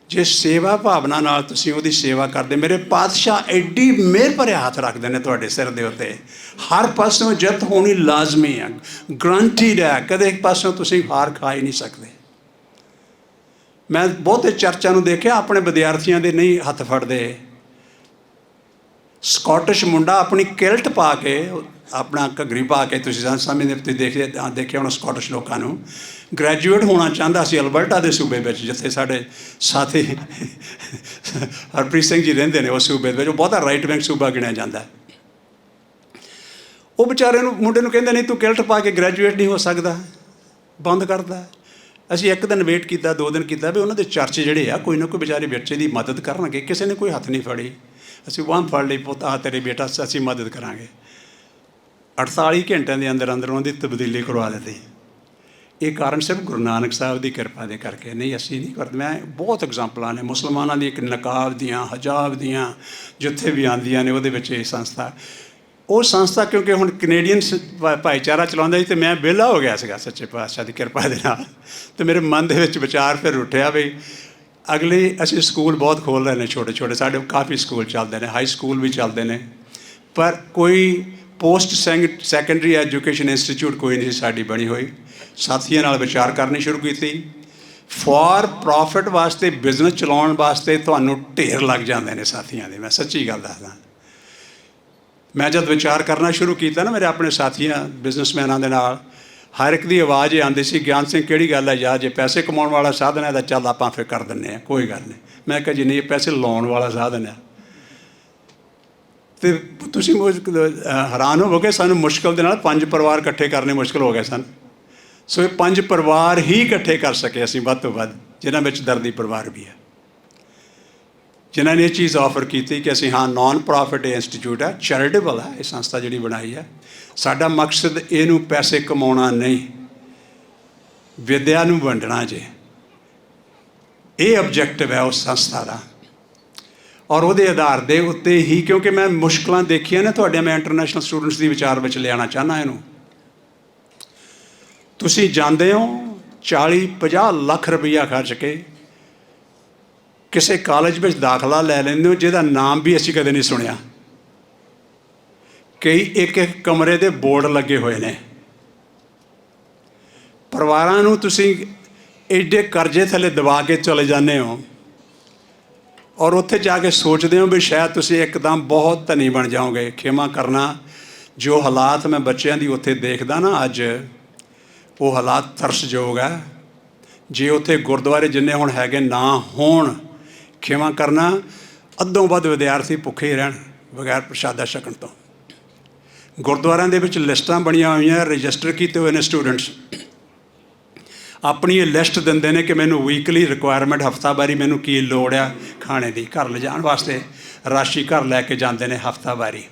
[SPEAKER 1] ਜੇ ਸੇਵਾ ਭਾਵਨਾ ਨਾਲ ਤੁਸੀਂ ਉਹਦੀ ਸੇਵਾ ਕਰਦੇ, ਮੇਰੇ ਪਾਤਸ਼ਾਹ ਐਡੀ ਮਿਹਰ ਭਰਿਆ ਹੱਥ ਰੱਖਦੇ ਨੇ ਤੁਹਾਡੇ ਸਿਰ ਦੇ ਉੱਤੇ, ਹਰ ਪਾਸੋਂ ਜਿੱਤ ਹੋਣੀ ਲਾਜ਼ਮੀ ਹੈ, ਗਰੰਟੀਡ ਹੈ, ਕਦੇ ਇੱਕ ਪਾਸੋਂ ਤੁਸੀਂ ਹਾਰ ਖਾ ਹੀ ਨਹੀਂ ਸਕਦੇ। ਮੈਂ ਬਹੁਤੇ ਚਰਚਾਂ ਨੂੰ ਦੇਖਿਆ ਆਪਣੇ ਵਿਦਿਆਰਥੀਆਂ ਦੇ ਨਹੀਂ ਹੱਥ ਫੜਦੇ। ਸਕਾਟਿਸ਼ ਮੁੰਡਾ ਆਪਣੀ ਕਿਲਟ ਪਾ ਕੇ, ਆਪਣਾ ਘੱਗਰੀ ਪਾ ਕੇ, ਤੁਸੀਂ ਸਮਝਦੇ ਤੁਸੀਂ ਦੇਖਿਆ ਹੁਣ ਸਕਾਟਿਸ਼ ਲੋਕਾਂ ਨੂੰ, ਗ੍ਰੈਜੂਏਟ ਹੋਣਾ ਚਾਹੁੰਦਾ ਸੀ ਅਲਬਰਟਾ ਦੇ ਸੂਬੇ ਵਿੱਚ, ਜਿੱਥੇ ਸਾਡੇ ਸਾਥੀ ਹਰਪ੍ਰੀਤ ਸਿੰਘ ਜੀ ਰਹਿੰਦੇ ਨੇ। ਉਸ ਸੂਬੇ ਵਿੱਚ ਉਹ ਬਹੁਤਾ ਰਾਈਟ ਵਿੰਗ ਸੂਬਾ ਗਿਣਿਆ ਜਾਂਦਾ। ਉਹ ਵਿਚਾਰੇ ਨੂੰ, ਮੁੰਡੇ ਨੂੰ ਕਹਿੰਦੇ ਨਹੀਂ ਤੂੰ ਕਿਲਟ ਪਾ ਕੇ ਗ੍ਰੈਜੂਏਟ ਨਹੀਂ ਹੋ ਸਕਦਾ, ਬੰਦ ਕਰਦਾ। ਅਸੀਂ ਇੱਕ ਦਿਨ ਵੇਟ ਕੀਤਾ, 2 ਦਿਨ ਕੀਤਾ ਵੀ ਉਹਨਾਂ ਦੇ ਚਰਚ ਜਿਹੜੇ ਆ ਕੋਈ ਨਾ ਕੋਈ ਵਿਚਾਰੇ ਬੱਚੇ ਦੀ ਮਦਦ ਕਰਨਗੇ। ਕਿਸੇ ਨੇ ਕੋਈ ਹੱਥ ਨਹੀਂ ਫੜੀ। ਅਸੀਂ ਬਾਂਹ ਫੜ ਲਈ, ਪੁੱਤ ਆ ਤੇਰੇ ਬੇਟਾ, ਅਸੀਂ ਮਦਦ ਕਰਾਂਗੇ। 48 ਘੰਟਿਆਂ ਦੇ ਅੰਦਰ ਅੰਦਰ ਉਹਨਾਂ ਦੀ ਤਬਦੀਲੀ ਕਰਵਾ ਦਿੱਤੀ। ਇਹ ਕਾਰਨ ਸਿਰਫ ਗੁਰੂ ਨਾਨਕ ਸਾਹਿਬ ਦੀ ਕਿਰਪਾ ਦੇ ਕਰਕੇ, ਨਹੀਂ ਅਸੀਂ ਨਹੀਂ ਕਰਦੇ। ਮੈਂ ਬਹੁਤ ਐਗਜ਼ਾਮਪਲਾਂ ਨੇ ਮੁਸਲਮਾਨਾਂ ਦੀ, ਇੱਕ ਨਕਾਬ ਦੀਆਂ, ਹਜਾਬ ਦੀਆਂ, ਜਿੱਥੇ ਵੀ ਆਉਂਦੀਆਂ ਨੇ ਉਹਦੇ ਵਿੱਚ ਇਹ ਸੰਸਥਾ। ਉਹ ਸੰਸਥਾ ਕਿਉਂਕਿ ਹੁਣ ਕੈਨੇਡੀਅਨ ਭਾਈਚਾਰਾ ਚਲਾਉਂਦਾ ਸੀ ਅਤੇ ਮੈਂ ਵਿਹਲਾ ਹੋ ਗਿਆ ਸੀਗਾ ਸੱਚੇ ਪਾਤਸ਼ਾਹ ਦੀ ਕਿਰਪਾ ਦੇ ਨਾਲ। ਅਤੇ ਮੇਰੇ ਮਨ ਦੇ ਵਿੱਚ ਵਿਚਾਰ ਫਿਰ ਉੱਠਿਆ ਵੀ ਅਗਲੇ ਅਸੀਂ ਸਕੂਲ ਬਹੁਤ ਖੋਲ੍ਹ ਰਹੇ ਨੇ, ਛੋਟੇ ਛੋਟੇ ਸਾਡੇ ਕਾਫੀ ਸਕੂਲ ਚੱਲਦੇ ਨੇ, ਹਾਈ ਸਕੂਲ ਵੀ ਚੱਲਦੇ ਨੇ, ਪਰ ਕੋਈ ਪੋਸਟ ਸੈਕੰਡਰੀ ਐਜੂਕੇਸ਼ਨ ਇੰਸਟੀਚਿਊਟ ਕੋਈ ਨਹੀਂ ਸੀ ਸਾਡੀ ਬਣੀ ਹੋਈ। ਸਾਥੀਆਂ ਨਾਲ ਵਿਚਾਰ ਕਰਨੀ ਸ਼ੁਰੂ ਕੀਤੀ। ਫੋਰ ਪ੍ਰੋਫਿਟ ਵਾਸਤੇ, ਬਿਜ਼ਨਸ ਚਲਾਉਣ ਵਾਸਤੇ ਤੁਹਾਨੂੰ ਢੇਰ ਲੱਗ ਜਾਂਦੇ ਨੇ ਸਾਥੀਆਂ ਦੇ। ਮੈਂ ਸੱਚੀ ਗੱਲ ਦੱਸਦਾ, ਮੈਂ ਜਦ ਵਿਚਾਰ ਕਰਨਾ ਸ਼ੁਰੂ ਕੀਤਾ ਨਾ ਮੇਰੇ ਆਪਣੇ ਸਾਥੀਆਂ ਬਿਜ਼ਨਸਮੈਨਾਂ ਦੇ ਨਾਲ, ਹਰ ਇੱਕ ਦੀ ਆਵਾਜ਼ ਇਹ ਆਉਂਦੀ ਸੀ, ਗਿਆਨ ਸਿੰਘ ਕਿਹੜੀ ਗੱਲ ਹੈ ਯਾਰ, ਜੇ ਪੈਸੇ ਕਮਾਉਣ ਵਾਲਾ ਸਾਧਨ ਹੈ ਤਾਂ ਚੱਲ ਆਪਾਂ ਫਿਰ ਕਰ ਦਿੰਦੇ ਹਾਂ, ਕੋਈ ਗੱਲ ਨਹੀਂ। ਮੈਂ ਕਿਹਾ ਜੀ ਨਹੀਂ, ਇਹ ਪੈਸੇ ਲਾਉਣ ਵਾਲਾ ਸਾਧਨ ਹੈ। ਅਤੇ ਤੁਸੀਂ ਹੈਰਾਨ ਹੋਵੋਗੇ, ਸਾਨੂੰ ਮੁਸ਼ਕਿਲ ਦੇ ਨਾਲ 5 ਪਰਿਵਾਰ ਇਕੱਠੇ ਕਰਨੇ ਮੁਸ਼ਕਿਲ ਹੋ ਗਏ ਸਨ। ਸੋ ਇਹ 5 ਪਰਿਵਾਰ ਹੀ ਇਕੱਠੇ ਕਰ ਸਕੇ ਅਸੀਂ ਵੱਧ ਤੋਂ ਵੱਧ, ਜਿਨ੍ਹਾਂ ਵਿੱਚ ਦਰਦੀ ਪਰਿਵਾਰ ਵੀ ਹੈ, ਜਿਨ੍ਹਾਂ ਨੇ ਇਹ ਚੀਜ਼ ਆਫਰ ਕੀਤੀ ਕਿ ਅਸੀਂ ਹਾਂ ਨੋਨ ਪ੍ਰੋਫਿਟ ਇੰਸਟੀਚਿਊਟ ਹੈ, ਚੈਰੀਟੇਬਲ ਹੈ ਇਹ ਸੰਸਥਾ ਜਿਹੜੀ ਬਣਾਈ ਹੈ। ਸਾਡਾ ਮਕਸਦ ਇਹਨੂੰ ਪੈਸੇ ਕਮਾਉਣਾ ਨਹੀਂ, ਵਿਦਿਆ ਨੂੰ ਵੰਡਣਾ ਜੇ, ਇਹ ਆਬਜੈਕਟਿਵ ਹੈ ਉਸ ਸੰਸਥਾ ਦਾ। ਔਰ ਉਹਦੇ ਆਧਾਰ ਦੇ ਉੱਤੇ ਹੀ, ਕਿਉਂਕਿ ਮੈਂ ਮੁਸ਼ਕਲਾਂ ਦੇਖੀਆਂ ਨੇ ਤੁਹਾਡੇ, ਮੈਂ ਇੰਟਰਨੈਸ਼ਨਲ ਸਟੂਡੈਂਟਸ ਦੀ ਵਿਚਾਰ ਵਿੱਚ ਲਿਆਉਣਾ ਚਾਹੁੰਦਾ ਇਹਨੂੰ। ਤੁਸੀਂ ਜਾਂਦੇ ਹੋ 40-50 ਲੱਖ ਰੁਪਈਆ ਖਰਚ ਕੇ ਕਿਸੇ ਕਾਲਜ ਵਿੱਚ ਦਾਖਲਾ ਲੈ ਲੈਂਦੇ ਹੋ ਜਿਹਦਾ ਨਾਮ ਵੀ ਅਸੀਂ ਕਦੇ ਨਹੀਂ ਸੁਣਿਆ। ਕਈ ਇੱਕ ਕਮਰੇ ਦੇ ਬੋਰਡ ਲੱਗੇ ਹੋਏ ਨੇ। ਪਰਿਵਾਰਾਂ ਨੂੰ ਤੁਸੀਂ ਐਡੇ ਕਰਜ਼ੇ ਥੱਲੇ ਦਬਾ ਕੇ ਚਲੇ ਜਾਂਦੇ ਹੋ, ਔਰ ਉੱਥੇ ਜਾ ਕੇ ਸੋਚਦੇ ਹੋ ਵੀ ਸ਼ਾਇਦ ਤੁਸੀਂ ਇੱਕਦਮ ਬਹੁਤ ਧਨੀ ਬਣ ਜਾਓਗੇ। ਖਿਮਾ ਕਰਨਾ, ਜੋ ਹਾਲਾਤ ਮੈਂ ਬੱਚਿਆਂ ਦੀ ਉੱਥੇ ਦੇਖਦਾ ਨਾ ਅੱਜ, ਉਹ ਹਾਲਾਤ ਤਰਸਯੋਗ ਹੈ। ਜੇ ਉੱਥੇ ਗੁਰਦੁਆਰੇ ਜਿੰਨੇ ਹੁਣ ਹੈਗੇ ਨਾ ਹੋਣ, ਖਿਮਾ ਕਰਨਾ, ਅੱਧੋਂ ਵੱਧ ਵਿਦਿਆਰਥੀ ਭੁੱਖੇ ਹੀ ਰਹਿਣ ਬਗੈਰ ਪ੍ਰਸ਼ਾਦਾ ਛਕਣ ਤੋਂ। ਗੁਰਦੁਆਰਿਆਂ ਦੇ ਵਿੱਚ ਲਿਸਟਾਂ ਬਣੀਆਂ ਹੋਈਆਂ, ਰਜਿਸਟਰ ਕੀਤੇ ਹੋਏ ਨੇ ਸਟੂਡੈਂਟਸ, ਆਪਣੀ ਇਹ ਲਿਸਟ ਦਿੰਦੇ ਨੇ ਕਿ ਮੈਨੂੰ ਵੀਕਲੀ ਰਿਕੁਆਇਰਮੈਂਟ, ਹਫ਼ਤਾਵਾਰੀ ਮੈਨੂੰ ਕੀ ਲੋੜ ਆ ਖਾਣੇ ਦੀ, ਘਰ ਲਿਜਾਣ ਵਾਸਤੇ ਰਾਸ਼ੀ ਘਰ ਲੈ ਕੇ ਜਾਂਦੇ ਨੇ ਹਫ਼ਤਾਵਾਰੀ।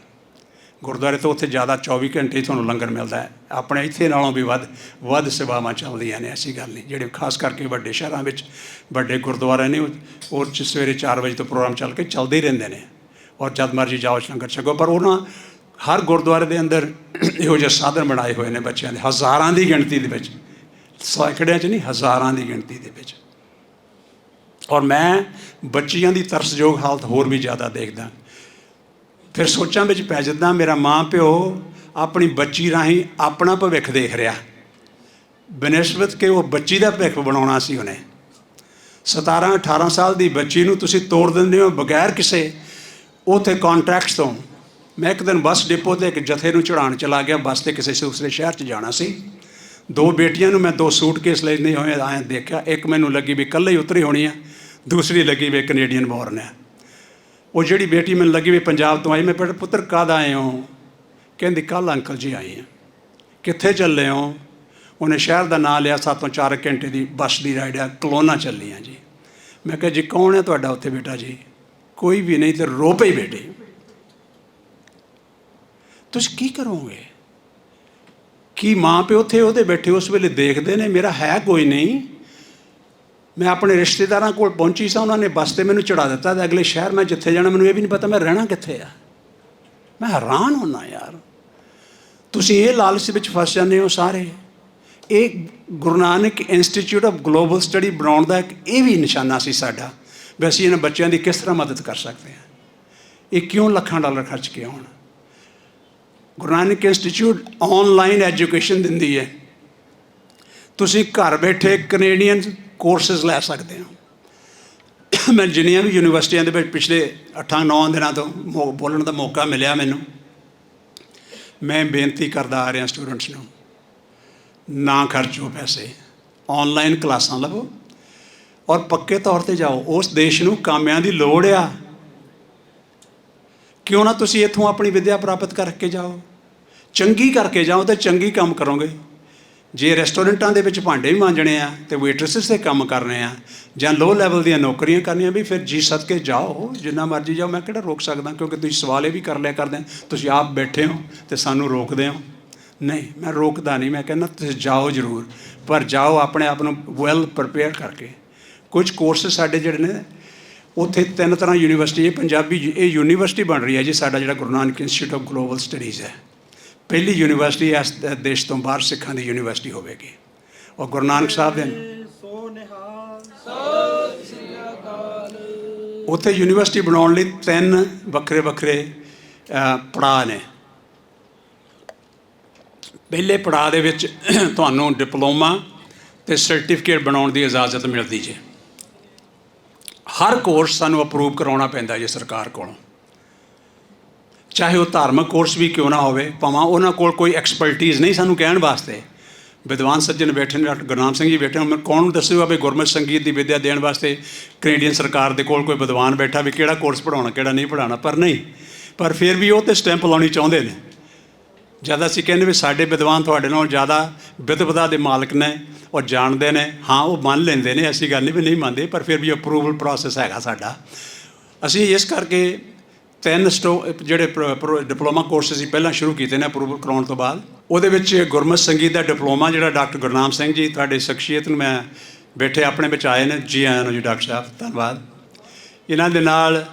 [SPEAKER 1] ਗੁਰਦੁਆਰੇ ਤੋਂ ਉੱਥੇ ਜ਼ਿਆਦਾ 24 ਘੰਟੇ ਹੀ ਤੁਹਾਨੂੰ ਲੰਗਰ ਮਿਲਦਾ ਹੈ। ਆਪਣੇ ਇੱਥੇ ਨਾਲੋਂ ਵੀ ਵੱਧ ਸੇਵਾਵਾਂ ਚੱਲਦੀਆਂ ਨੇ, ਐਸੀ ਗੱਲ ਨਹੀਂ। ਜਿਹੜੇ ਖਾਸ ਕਰਕੇ ਵੱਡੇ ਸ਼ਹਿਰਾਂ ਵਿੱਚ ਵੱਡੇ ਗੁਰਦੁਆਰੇ ਨੇ, ਉਹ 'ਚ ਸਵੇਰੇ 4 ਵਜੇ ਤੋਂ ਪ੍ਰੋਗਰਾਮ ਚੱਲ ਕੇ ਚੱਲਦੇ ਹੀ ਰਹਿੰਦੇ ਨੇ, ਔਰ ਜਦ ਮਰਜ਼ੀ ਜਾਓ ਲੰਗਰ ਛਕੋ। ਪਰ ਉਹਨਾਂ ਹਰ ਗੁਰਦੁਆਰੇ ਦੇ ਅੰਦਰ ਇਹੋ ਜਿਹੇ ਸਾਧਨ ਬਣਾਏ ਹੋਏ ਨੇ ਬੱਚਿਆਂ ਦੇ, ਹਜ਼ਾਰਾਂ ਦੀ ਗਿਣਤੀ ਦੇ ਵਿੱਚ, ਸੈਂਕੜਿਆਂ 'ਚ ਨਹੀਂ, ਹਜ਼ਾਰਾਂ ਦੀ ਗਿਣਤੀ ਦੇ ਵਿੱਚ। ਔਰ ਮੈਂ ਬੱਚਿਆਂ ਦੀ ਤਰਸਯੋਗ ਹਾਲਤ ਹੋਰ ਵੀ ਜ਼ਿਆਦਾ ਦੇਖਦਾ। ਫਿਰ ਸੋਚਾਂ ਵਿੱਚ ਪੈ ਜਾਂਦਾ, ਮੇਰਾ ਮਾਂ ਪਿਓ ਆਪਣੀ ਬੱਚੀ ਰਾਹੀਂ ਆਪਣਾ ਭਵਿੱਖ ਦੇਖ ਰਿਹਾ, ਬਨਿਸਬਤ ਕਿ ਉਹ ਬੱਚੀ ਦਾ ਭਵਿੱਖ ਬਣਾਉਣਾ ਸੀ ਉਹਨੇ। 17-18 ਸਾਲ ਦੀ ਬੱਚੀ ਨੂੰ ਤੁਸੀਂ ਤੋੜ ਦਿੰਦੇ ਹੋ ਬਗੈਰ ਕਿਸੇ ਉੱਥੇ ਕੰਟਰੈਕਟਸ ਤੋਂ। ਮੈਂ ਇੱਕ ਦਿਨ ਬੱਸ ਡਿਪੋ 'ਤੇ ਇੱਕ ਜਥੇ ਨੂੰ ਚੜ੍ਹਾਉਣ ਚਲਾ ਗਿਆ, ਬੱਸ 'ਤੇ ਕਿਸੇ ਦੂਸਰੇ ਸ਼ਹਿਰ 'ਚ ਜਾਣਾ ਸੀ। 2 ਬੇਟੀਆਂ ਨੂੰ ਮੈਂ 2 ਸੂਟਕੇਸ ਲੈਂਦੇ ਹੋਏ ਆਇਆ ਦੇਖਿਆ। ਇੱਕ ਮੈਨੂੰ ਲੱਗੀ ਵੀ ਇਕੱਲੇ ਹੀ ਉਤਰੀ ਹੋਣੀ ਆ, ਦੂਸਰੀ ਲੱਗੀ ਵੀ ਕੈਨੇਡੀਅਨ ਬੋਰਨ ਹੈ। ਉਹ ਜਿਹੜੀ ਬੇਟੀ ਮੈਨੂੰ ਲੱਗੀ ਵੀ ਪੰਜਾਬ ਤੋਂ ਆਈ, ਮੈਂ ਪੁੱਤਰ ਕਦ ਆਏ ਹੋ? ਕਹਿੰਦੀ ਕੱਲ੍ਹ ਅੰਕਲ ਜੀ ਆਏ ਆ। ਕਿੱਥੇ ਚੱਲੇ ਹੋ? ਉਹਨੇ ਸ਼ਹਿਰ ਦਾ ਨਾਂ ਲਿਆ। 7 ਤੋਂ 4 ਘੰਟੇ ਦੀ ਬੱਸ ਦੀ ਰਾਈਡ ਆ, ਕਲੋਨਾ ਚੱਲੀ ਆ ਜੀ। ਮੈਂ ਕਿਹਾ ਜੀ ਕੌਣ ਹੈ ਤੁਹਾਡਾ ਉੱਥੇ ਬੇਟਾ? ਜੀ ਕੋਈ ਵੀ ਨਹੀਂ। ਤੇ ਰੋ ਪਈ ਬੇਟੀ। ਤੁਸੀਂ ਕੀ ਕਰੋਗੇ? ਕੀ ਮਾਂ ਪਿਓ ਉੱਥੇ ਉਹਦੇ ਬੈਠੇ ਉਸ ਵੇਲੇ ਦੇਖਦੇ ਨੇ? ਮੇਰਾ ਹੈ ਕੋਈ ਨਹੀਂ। ਮੈਂ ਆਪਣੇ ਰਿਸ਼ਤੇਦਾਰਾਂ ਕੋਲ ਪਹੁੰਚੀ ਸਾਂ, ਉਹਨਾਂ ਨੇ ਬੱਸ 'ਤੇ ਮੈਨੂੰ ਚੜ੍ਹਾ ਦਿੱਤਾ ਅਤੇ ਅਗਲੇ ਸ਼ਹਿਰ ਮੈਂ ਜਿੱਥੇ ਜਾਣਾ ਮੈਨੂੰ ਇਹ ਵੀ ਨਹੀਂ ਪਤਾ ਮੈਂ ਰਹਿਣਾ ਕਿੱਥੇ ਆ। ਮੈਂ ਹੈਰਾਨ ਹੁੰਦਾ ਯਾਰ, ਤੁਸੀਂ ਇਹ ਲਾਲਚ ਵਿੱਚ ਫਸ ਜਾਂਦੇ ਹੋ ਸਾਰੇ। ਇਹ Guru Nanak institute of global study ਬਣਾਉਣ ਦਾ ਇੱਕ ਇਹ ਵੀ ਨਿਸ਼ਾਨਾ ਸੀ ਸਾਡਾ ਵੀ ਅਸੀਂ ਇਹਨਾਂ ਬੱਚਿਆਂ ਦੀ ਕਿਸ ਤਰ੍ਹਾਂ ਮਦਦ ਕਰ ਸਕਦੇ ਹਾਂ। ਇਹ ਕਿਉਂ ਲੱਖਾਂ ਡਾਲਰ ਖਰਚ ਕੇ ਆਉਣ। ਗੁਰੂ ਨਾਨਕ ਇੰਸਟੀਚਿਊਟ ਆਨਲਾਈਨ ਐਜੂਕੇਸ਼ਨ ਦਿੰਦੀ ਹੈ। ਤੁਸੀਂ ਘਰ ਬੈਠੇ ਕੈਨੇਡੀਅਨ ਕੋਰਸਿਸ ਲੈ ਸਕਦੇ ਹੋ। ਮੈਂ ਜਿੰਨੀਆਂ ਵੀ ਯੂਨੀਵਰਸਿਟੀਆਂ ਦੇ ਵਿੱਚ ਪਿਛਲੇ 8-9 ਦਿਨਾਂ ਤੋਂ ਬੋਲਣ ਦਾ ਮੌਕਾ ਮਿਲਿਆ ਮੈਨੂੰ, ਮੈਂ ਬੇਨਤੀ ਕਰਦਾ ਆ ਰਿਹਾ ਸਟੂਡੈਂਟਸ ਨੂੰ, ਨਾ ਖਰਚੋ ਪੈਸੇ, ਆਨਲਾਈਨ ਕਲਾਸਾਂ ਲਵੋ ਔਰ ਪੱਕੇ ਤੌਰ 'ਤੇ ਜਾਓ। ਉਸ ਦੇਸ਼ ਨੂੰ ਕਾਮਿਆਂ ਦੀ ਲੋੜ ਆ, ਕਿਉਂ ਨਾ ਤੁਸੀਂ ਇੱਥੋਂ ਆਪਣੀ ਵਿੱਦਿਆ ਪ੍ਰਾਪਤ ਕਰਕੇ ਜਾਓ, ਚੰਗੀ ਕਰਕੇ ਜਾਓ ਅਤੇ ਚੰਗੀ ਕੰਮ ਕਰੋਗੇ। ਜੇ ਰੈਸਟੋਰੈਂਟਾਂ ਦੇ ਵਿੱਚ ਭਾਂਡੇ ਵੀ ਮਾਂਜਣੇ ਆ ਅਤੇ ਵੇਟਰਸਿਸ 'ਤੇ ਕੰਮ ਕਰਨੇ ਆ ਜਾਂ ਲੋ ਲੈਵਲ ਦੀਆਂ ਨੌਕਰੀਆਂ ਕਰਨੀਆਂ, ਵੀ ਫਿਰ ਜੀ ਸਦਕੇ ਜਾਓ, ਜਿੰਨਾ ਮਰਜ਼ੀ ਜਾਓ। ਮੈਂ ਕਿਹੜਾ ਰੋਕ ਸਕਦਾ, ਕਿਉਂਕਿ ਤੁਸੀਂ ਸਵਾਲ ਇਹ ਵੀ ਕਰ ਲਿਆ ਕਰਦੇ, ਤੁਸੀਂ ਆਪ ਬੈਠੇ ਹੋ ਅਤੇ ਸਾਨੂੰ ਰੋਕਦੇ ਹੋ। ਨਹੀਂ, ਮੈਂ ਰੋਕਦਾ ਨਹੀਂ, ਮੈਂ ਕਹਿੰਦਾ ਤੁਸੀਂ ਜਾਓ ਜ਼ਰੂਰ, ਪਰ ਜਾਓ ਆਪਣੇ ਆਪ ਨੂੰ ਵੈਲ ਪ੍ਰਪੇਅਰ ਕਰਕੇ। ਕੁਝ ਕੋਰਸਿਸ ਸਾਡੇ ਜਿਹੜੇ ਨੇ ਉੱਥੇ 3 ਤਰ੍ਹਾਂ ਯੂਨੀਵਰਸਿਟੀ, ਇਹ ਪੰਜਾਬੀ ਇਹ ਯੂਨੀਵਰਸਿਟੀ ਬਣ ਰਹੀ ਹੈ ਜੀ ਸਾਡਾ ਜਿਹੜਾ Guru Nanak institute of global studies ਹੈ। ਪਹਿਲੀ ਯੂਨੀਵਰਸਿਟੀ ਇਸ ਦੇਸ਼ ਤੋਂ ਬਾਹਰ ਸਿੱਖਾਂ ਦੀ ਯੂਨੀਵਰਸਿਟੀ ਹੋਵੇਗੀ। ਔਰ ਗੁਰੂ ਨਾਨਕ ਸਾਹਿਬ ਦੇ ਉੱਥੇ ਯੂਨੀਵਰਸਿਟੀ ਬਣਾਉਣ ਲਈ 3 ਵੱਖਰੇ ਵੱਖਰੇ ਪੜਾਅ ਨੇ। ਪਹਿਲੇ ਪੜਾਅ ਦੇ ਵਿੱਚ ਤੁਹਾਨੂੰ ਡਿਪਲੋਮਾ ਅਤੇ ਸਰਟੀਫਿਕੇਟ ਬਣਾਉਣ ਦੀ ਇਜਾਜ਼ਤ ਮਿਲਦੀ ਜੇ। ਹਰ ਕੋਰਸ ਸਾਨੂੰ ਅਪਰੂਵ ਕਰਾਉਣਾ ਪੈਂਦਾ ਜੀ ਸਰਕਾਰ ਕੋਲੋਂ, ਚਾਹੇ ਉਹ ਧਾਰਮਿਕ ਕੋਰਸ ਵੀ ਕਿਉਂ ਨਾ ਹੋਵੇ, ਭਾਵੇਂ ਉਹਨਾਂ ਕੋਲ ਕੋਈ ਐਕਸਪਰਟੀਜ਼ ਨਹੀਂ ਸਾਨੂੰ ਕਹਿਣ ਵਾਸਤੇ। ਵਿਦਵਾਨ ਸੱਜਣ ਬੈਠੇ ਨੇ, ਡਾਕਟਰ ਗੁਰਨਾਮ ਸਿੰਘ ਜੀ ਬੈਠੇ ਨੇ, ਕੌਣ ਦੱਸੂਗਾ ਵੀ ਗੁਰਮਤਿ ਸੰਗੀਤ ਦੀ ਵਿੱਦਿਆ ਦੇਣ ਵਾਸਤੇ ਕੈਨੇਡੀਅਨ ਸਰਕਾਰ ਦੇ ਕੋਲ ਕੋਈ ਵਿਦਵਾਨ ਬੈਠਾ ਵੀ ਕਿਹੜਾ ਕੋਰਸ ਪੜ੍ਹਾਉਣਾ ਕਿਹੜਾ ਨਹੀਂ ਪੜ੍ਹਾਉਣਾ। ਪਰ ਨਹੀਂ, ਪਰ ਫਿਰ ਵੀ ਉਹ ਤਾਂ ਸਟੈਂਪ ਲਾਉਣੀ ਚਾਹੁੰਦੇ ਨੇ। ਜਦ ਅਸੀਂ ਕਹਿੰਦੇ ਵੀ ਸਾਡੇ ਵਿਦਵਾਨ ਤੁਹਾਡੇ ਨਾਲੋਂ ਜ਼ਿਆਦਾ ਵਿਦਵਤਾ ਦੇ ਮਾਲਕ ਨੇ ਔਰ ਜਾਣਦੇ ਨੇ, ਹਾਂ ਉਹ ਮੰਨ ਲੈਂਦੇ ਨੇ, ਐਸੀ ਗੱਲ ਨਹੀਂ ਵੀ ਨਹੀਂ ਮੰਨਦੇ, ਪਰ ਫਿਰ ਵੀ ਅਪਰੂਵਲ ਪ੍ਰੋਸੈਸ ਹੈਗਾ ਸਾਡਾ। ਅਸੀਂ ਇਸ ਕਰਕੇ 3 ਜਿਹੜੇ ਡਿਪਲੋਮਾ ਕੋਰਸ ਅਸੀਂ ਪਹਿਲਾਂ ਸ਼ੁਰੂ ਕੀਤੇ ਨੇ ਅਪਰੂਵਲ ਕਰਾਉਣ ਤੋਂ ਬਾਅਦ, ਉਹਦੇ ਵਿੱਚ ਗੁਰਮਤਿ ਸੰਗੀਤ ਦਾ ਡਿਪਲੋਮਾ ਜਿਹੜਾ ਡਾਕਟਰ ਗੁਰਨਾਮ ਸਿੰਘ ਜੀ ਤੁਹਾਡੇ ਸ਼ਖਸੀਅਤ ਨੂੰ ਮੈਂ ਬੈਠੇ ਆਪਣੇ ਵਿੱਚ ਆਏ ਨੇ, ਜੀ ਆਇਆਂ ਨੂੰ ਜੀ ਡਾਕਟਰ ਸਾਹਿਬ, ਧੰਨਵਾਦ। ਇਹਨਾਂ ਦੇ ਨਾਲ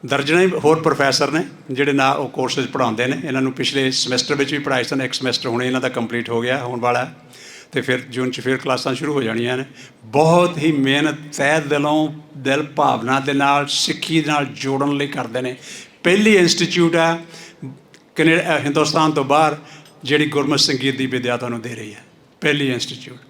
[SPEAKER 1] ਦਰਜਨਾਂ ਹੀ ਹੋਰ ਪ੍ਰੋਫੈਸਰ ਨੇ ਜਿਹੜੇ ਨਾਲ ਉਹ ਕੋਰਸਿਸ ਪੜ੍ਹਾਉਂਦੇ ਨੇ। ਇਹਨਾਂ ਨੂੰ ਪਿਛਲੇ ਸਮੈਸਟਰ ਵਿੱਚ ਵੀ ਪੜ੍ਹਾਏ ਸਨ, 1 ਸਮੈਸਟਰ ਹੁਣੇ ਇਹਨਾਂ ਦਾ ਕੰਪਲੀਟ ਹੋ ਗਿਆ, ਹੋਣ ਵਾਲਾ, ਅਤੇ ਫਿਰ ਜੂਨ 'ਚ ਫਿਰ ਕਲਾਸਾਂ ਸ਼ੁਰੂ ਹੋ ਜਾਣੀਆਂ ਨੇ। ਬਹੁਤ ਹੀ ਮਿਹਨਤ ਤਹਿ ਦਿਲ ਭਾਵਨਾ ਦੇ ਨਾਲ ਸਿੱਖੀ ਦੇ ਨਾਲ ਜੋੜਨ ਲਈ ਕਰਦੇ ਨੇ। ਪਹਿਲੀ ਇੰਸਟੀਚਿਊਟ ਹੈ ਹਿੰਦੁਸਤਾਨ ਤੋਂ ਬਾਹਰ ਜਿਹੜੀ ਗੁਰਮਤਿ ਸੰਗੀਤ ਦੀ ਵਿੱਦਿਆ ਤੁਹਾਨੂੰ ਦੇ ਰਹੀ ਹੈ, ਪਹਿਲੀ ਇੰਸਟੀਚਿਊਟ।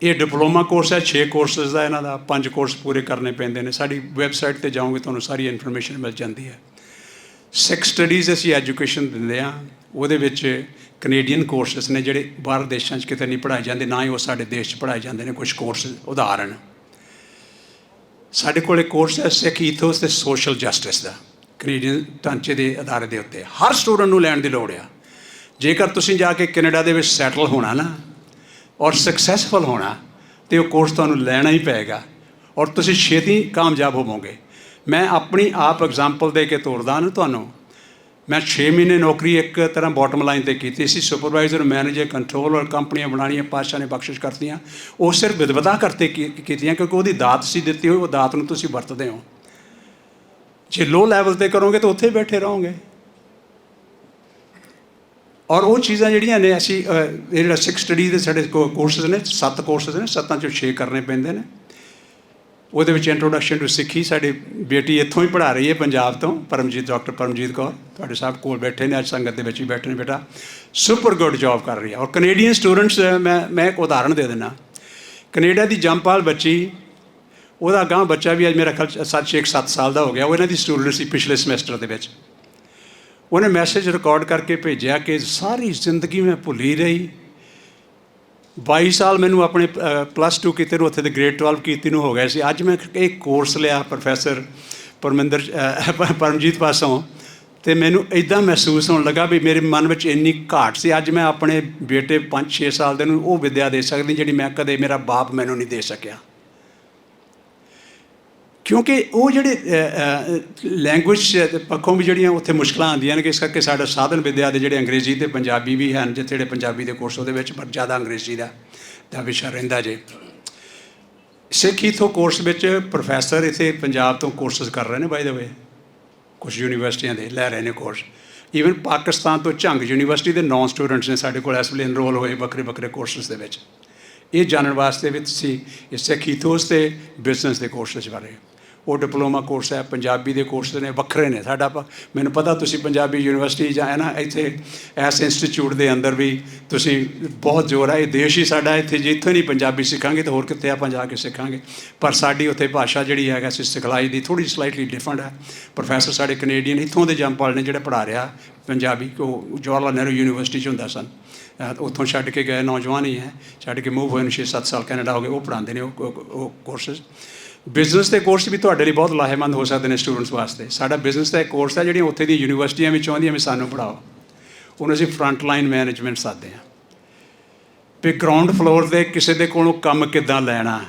[SPEAKER 1] ਇਹ ਡਿਪਲੋਮਾ ਕੋਰਸ ਹੈ, 6 ਕੋਰਸਿਸ ਦਾ ਇਹਨਾਂ ਦਾ, 5 ਕੋਰਸ ਪੂਰੇ ਕਰਨੇ ਪੈਂਦੇ ਨੇ। ਸਾਡੀ ਵੈਬਸਾਈਟ 'ਤੇ ਜਾਓਗੇ ਤੁਹਾਨੂੰ ਸਾਰੀ ਇਨਫੋਰਮੇਸ਼ਨ ਮਿਲ ਜਾਂਦੀ ਹੈ। ਸਿੱਖ ਸਟੱਡੀਜ਼ ਅਸੀਂ ਐਜੂਕੇਸ਼ਨ ਦਿੰਦੇ ਹਾਂ, ਉਹਦੇ ਵਿੱਚ ਕੈਨੇਡੀਅਨ ਕੋਰਸਿਸ ਨੇ ਜਿਹੜੇ ਬਾਹਰ ਦੇਸ਼ਾਂ 'ਚ ਕਿਤੇ ਨਹੀਂ ਪੜ੍ਹਾਏ ਜਾਂਦੇ, ਨਾ ਹੀ ਉਹ ਸਾਡੇ ਦੇਸ਼ 'ਚ ਪੜ੍ਹਾਏ ਜਾਂਦੇ ਨੇ। ਕੁਝ ਕੋਰਸ ਉਦਾਹਰਨ ਸਾਡੇ ਕੋਲ ਇੱਕ ਕੋਰਸ ਹੈ ਸਿੱਖ ਈਥੋਸ ਅਤੇ ਸੋਸ਼ਲ ਜਸਟਿਸ ਦਾ, ਕੈਨੇਡੀਅਨ ਢਾਂਚੇ ਦੇ ਅਦਾਰੇ ਦੇ ਉੱਤੇ ਹਰ ਸਟੂਡੈਂਟ ਨੂੰ ਲੈਣ ਦੀ ਲੋੜ ਆ। ਜੇਕਰ ਤੁਸੀਂ ਜਾ ਕੇ ਕੈਨੇਡਾ ਦੇ ਵਿੱਚ ਸੈਟਲ ਹੋਣਾ ਨਾ ਔਰ ਸਕਸੈਸਫੁਲ ਹੋਣਾ, ਅਤੇ ਉਹ ਕੋਰਸ ਤੁਹਾਨੂੰ ਲੈਣਾ ਹੀ ਪਏਗਾ ਔਰ ਤੁਸੀਂ ਛੇਤੀ ਕਾਮਯਾਬ ਹੋਵੋਗੇ। ਮੈਂ ਆਪਣੀ ਆਪ ਐਗਜ਼ਾਮਪਲ ਦੇ ਕੇ ਤੋਰਦਾ ਨਾ ਤੁਹਾਨੂੰ। ਮੈਂ 6 ਮਹੀਨੇ ਨੌਕਰੀ ਇੱਕ ਤਰ੍ਹਾਂ ਬੋਟਮ ਲਾਈਨ 'ਤੇ ਕੀਤੀ ਸੀ, ਸੁਪਰਵਾਈਜ਼ਰ, ਮੈਨੇਜਰ, ਕੰਟਰੋਲ ਔਰ ਕੰਪਨੀਆਂ ਬਣਾਉਣੀਆਂ ਪਾਤਸ਼ਾਹ ਨੇ ਬਖਸ਼ਿਸ਼ ਕਰਤੀਆਂ। ਉਹ ਸਿਰਫ ਵਿਦਵਤਾ ਕਰਤੇ ਕੀਤੀਆਂ ਕਿਉਂਕਿ ਉਹਦੀ ਦਾਤ ਸੀ ਦਿੱਤੀ ਹੋਈ, ਉਹ ਦਾਤ ਨੂੰ ਤੁਸੀਂ ਵਰਤਦੇ ਹੋ। ਜੇ ਲੋ ਲੈਵਲ 'ਤੇ ਕਰੋਗੇ ਤਾਂ ਉੱਥੇ ਬੈਠੇ ਰਹੋਗੇ। ਔਰ ਉਹ ਚੀਜ਼ਾਂ ਜਿਹੜੀਆਂ ਨੇ ਅਸੀਂ ਇਹ ਜਿਹੜਾ ਸਿੱਖ ਸਟੱਡੀ ਦੇ ਸਾਡੇ ਕੋਰਸਿਸ ਨੇ, 7 ਕੋਰਸਿਸ ਨੇ, 7 'ਚੋਂ 6 ਕਰਨੇ ਪੈਂਦੇ ਨੇ। ਉਹਦੇ ਵਿੱਚ ਇੰਟਰੋਡਕਸ਼ਨ ਟੂ ਸਿੱਖੀ ਸਾਡੀ ਬੇਟੀ ਇੱਥੋਂ ਹੀ ਪੜ੍ਹਾ ਰਹੀ ਹੈ, ਪੰਜਾਬ ਤੋਂ, ਡਾਕਟਰ ਪਰਮਜੀਤ ਕੌਰ, ਤੁਹਾਡੇ ਸਾਹਿਬ ਕੋਲ ਬੈਠੇ ਨੇ, ਅੱਜ ਸੰਗਤ ਦੇ ਵਿੱਚ ਵੀ ਬੈਠੇ ਨੇ, ਬੇਟਾ ਸੁਪਰ ਗੁੱਡ ਜੋਬ ਕਰ ਰਹੀ ਹੈ। ਔਰ ਕੈਨੇਡੀਅਨ ਸਟੂਡੈਂਟਸ, ਮੈਂ ਇੱਕ ਉਦਾਹਰਨ ਦੇ ਦਿੰਦਾ। ਕੈਨੇਡਾ ਦੀ ਜੰਪਾਲ ਬੱਚੀ, ਉਹਦਾ ਅਗਾਂਹ ਬੱਚਾ ਵੀ ਅੱਜ ਮੇਰਾ ਖਿਆਲ 6-7 ਸਾਲ ਦਾ ਹੋ ਗਿਆ, ਉਹ ਇਹਨਾਂ ਦੀ ਸਟੂਡੈਂਟ ਸੀ ਪਿਛਲੇ ਸਮੈਸਟਰ ਦੇ ਵਿੱਚ। ਉਹਨੇ ਮੈਸੇਜ ਰਿਕਾਰਡ ਕਰਕੇ ਭੇਜਿਆ ਕਿ ਸਾਰੀ ਜ਼ਿੰਦਗੀ ਮੈਂ ਭੁੱਲੀ ਰਹੀ, 22 ਸਾਲ ਮੈਨੂੰ ਆਪਣੇ +2 ਕੀਤੇ ਨੂੰ, ਉੱਥੇ ਦੇ ਗ੍ਰੇਡ 12 ਕੀਤੀ ਨੂੰ ਹੋ ਗਿਆ ਸੀ। ਅੱਜ ਮੈਂ ਇੱਕ ਕੋਰਸ ਲਿਆ ਪ੍ਰੋਫੈਸਰ ਪਰਮਜੀਤ ਪਾਸੋਂ, ਅਤੇ ਮੈਨੂੰ ਇੱਦਾਂ ਮਹਿਸੂਸ ਹੋਣ ਲੱਗਾ ਵੀ ਮੇਰੇ ਮਨ ਵਿੱਚ ਇੰਨੀ ਘਾਟ ਸੀ। ਅੱਜ ਮੈਂ ਆਪਣੇ ਬੇਟੇ 5-6 ਸਾਲ ਦੇ ਨੂੰ ਉਹ ਵਿੱਦਿਆ ਦੇ ਸਕਦੀ ਜਿਹੜੀ ਮੈਂ ਕਦੇ ਮੇਰਾ ਬਾਪ ਮੈਨੂੰ ਨਹੀਂ ਦੇ ਸਕਿਆ। ਕਿਉਂਕਿ ਉਹ ਜਿਹੜੇ ਲੈਂਗੁਏਜ ਪੱਖੋਂ ਵੀ ਜਿਹੜੀਆਂ ਉੱਥੇ ਮੁਸ਼ਕਲਾਂ ਆਉਂਦੀਆਂ ਨੇ, ਕਿ ਇਸ ਕਰਕੇ ਸਾਡਾ ਸਾਧਨ ਵਿੱਦਿਆ ਦੇ ਜਿਹੜੇ ਅੰਗਰੇਜ਼ੀ ਅਤੇ ਪੰਜਾਬੀ ਵੀ ਹਨ, ਜਿੱਥੇ ਜਿਹੜੇ ਪੰਜਾਬੀ ਦੇ ਕੋਰਸ ਉਹਦੇ ਵਿੱਚ ਪਰ ਜ਼ਿਆਦਾ ਅੰਗਰੇਜ਼ੀ ਦਾ ਵਿਸ਼ਾ ਰਹਿੰਦਾ ਜੇ। ਸਿੱਖ ਈਥੋ ਕੋਰਸ ਵਿੱਚ ਪ੍ਰੋਫੈਸਰ ਇੱਥੇ ਪੰਜਾਬ ਤੋਂ ਕੋਰਸਿਸ ਕਰ ਰਹੇ ਨੇ, ਬਾਏ ਦਾ ਵੇ, ਕੁਛ ਯੂਨੀਵਰਸਿਟੀਆਂ ਦੇ ਲੈ ਰਹੇ ਨੇ ਕੋਰਸ। ਈਵਨ ਪਾਕਿਸਤਾਨ ਤੋਂ ਝੰਗ ਯੂਨੀਵਰਸਿਟੀ ਦੇ 9 ਸਟੂਡੈਂਟਸ ਨੇ ਸਾਡੇ ਕੋਲ ਇਸ ਵੇਲੇ ਇਨਰੋਲ ਹੋਏ ਵੱਖਰੇ ਵੱਖਰੇ ਕੋਰਸਿਸ ਦੇ ਵਿੱਚ। ਇਹ ਜਾਣਨ ਵਾਸਤੇ ਵੀ ਤੁਸੀਂ ਸਿੱਖ ਈਥੋਸ ਅਤੇ ਬਿਜ਼ਨਸ ਦੇ ਕੋਰਸਿਸ ਬਾਰੇ ਉਹ ਡਿਪਲੋਮਾ ਕੋਰਸ ਹੈ। ਪੰਜਾਬੀ ਦੇ ਕੋਰਸ ਨੇ ਵੱਖਰੇ ਨੇ। ਸਾਡਾ ਮੈਨੂੰ ਪਤਾ ਤੁਸੀਂ ਪੰਜਾਬੀ ਯੂਨੀਵਰਸਿਟੀ ਜਾਂ ਹੈ ਨਾ ਇੱਥੇ ਇਸ ਇੰਸਟੀਚਿਊਟ ਦੇ ਅੰਦਰ ਵੀ ਤੁਸੀਂ ਬਹੁਤ ਜ਼ੋਰ ਹੈ। ਇਹ ਦੇਸ਼ ਹੀ ਸਾਡਾ, ਇੱਥੇ ਜੇ ਇੱਥੋਂ ਨਹੀਂ ਪੰਜਾਬੀ ਸਿੱਖਾਂਗੇ ਤਾਂ ਹੋਰ ਕਿੱਥੇ ਆਪਾਂ ਜਾ ਕੇ ਸਿੱਖਾਂਗੇ। ਪਰ ਸਾਡੀ ਉੱਥੇ ਭਾਸ਼ਾ ਜਿਹੜੀ ਹੈਗਾ ਸਿਖਲਾਈ ਦੀ ਥੋੜ੍ਹੀ ਸਲਾਈਟਲੀ ਡਿਫਰੈਂਟ ਹੈ। ਪ੍ਰੋਫੈਸਰ ਸਾਡੇ ਕੈਨੇਡੀਅਨ ਇੱਥੋਂ ਦੇ ਜੰਮਪਲ ਨੇ ਜਿਹੜੇ ਪੜ੍ਹਾ ਰਿਹਾ ਪੰਜਾਬੀ, ਉਹ ਜਵਾਹਰ ਲਾਲ ਨਹਿਰੂ ਯੂਨੀਵਰਸਿਟੀ 'ਚ ਹੁੰਦਾ ਸਨ। ਉੱਥੋਂ ਛੱਡ ਕੇ ਗਏ ਨੌਜਵਾਨ ਹੀ ਹੈ, ਛੱਡ ਕੇ ਮੂਵ ਹੋਏ ਨੂੰ 6-7 ਸਾਲ ਕੈਨੇਡਾ ਹੋ ਗਏ। ਉਹ ਪੜ੍ਹਾਉਂਦੇ ਨੇ ਉਹ ਕੋਰਸਿਸ। ਬਿਜ਼ਨਸ ਦੇ ਕੋਰਸ ਵੀ ਤੁਹਾਡੇ ਲਈ ਬਹੁਤ ਲਾਹੇਮੰਦ ਹੋ ਸਕਦੇ ਨੇ ਸਟੂਡੈਂਟਸ ਵਾਸਤੇ। ਸਾਡਾ ਬਿਜ਼ਨਸ ਦਾ ਇੱਕ ਕੋਰਸ ਹੈ, ਜਿਹੜੀਆਂ ਉੱਥੇ ਦੀ ਯੂਨੀਵਰਸਿਟੀਆਂ ਵੀ ਚਾਹੁੰਦੀਆਂ ਵੀ ਸਾਨੂੰ ਪੜ੍ਹਾਓ। ਉਹਨੂੰ ਅਸੀਂ ਫਰੰਟ ਲਾਈਨ ਮੈਨੇਜਮੈਂਟ ਸਾਦੇ ਹਾਂ ਵੀ ਗਰਾਊਂਡ ਫਲੋਰ 'ਤੇ ਕਿਸੇ ਦੇ ਕੋਲੋਂ ਕੰਮ ਕਿੱਦਾਂ ਲੈਣਾ,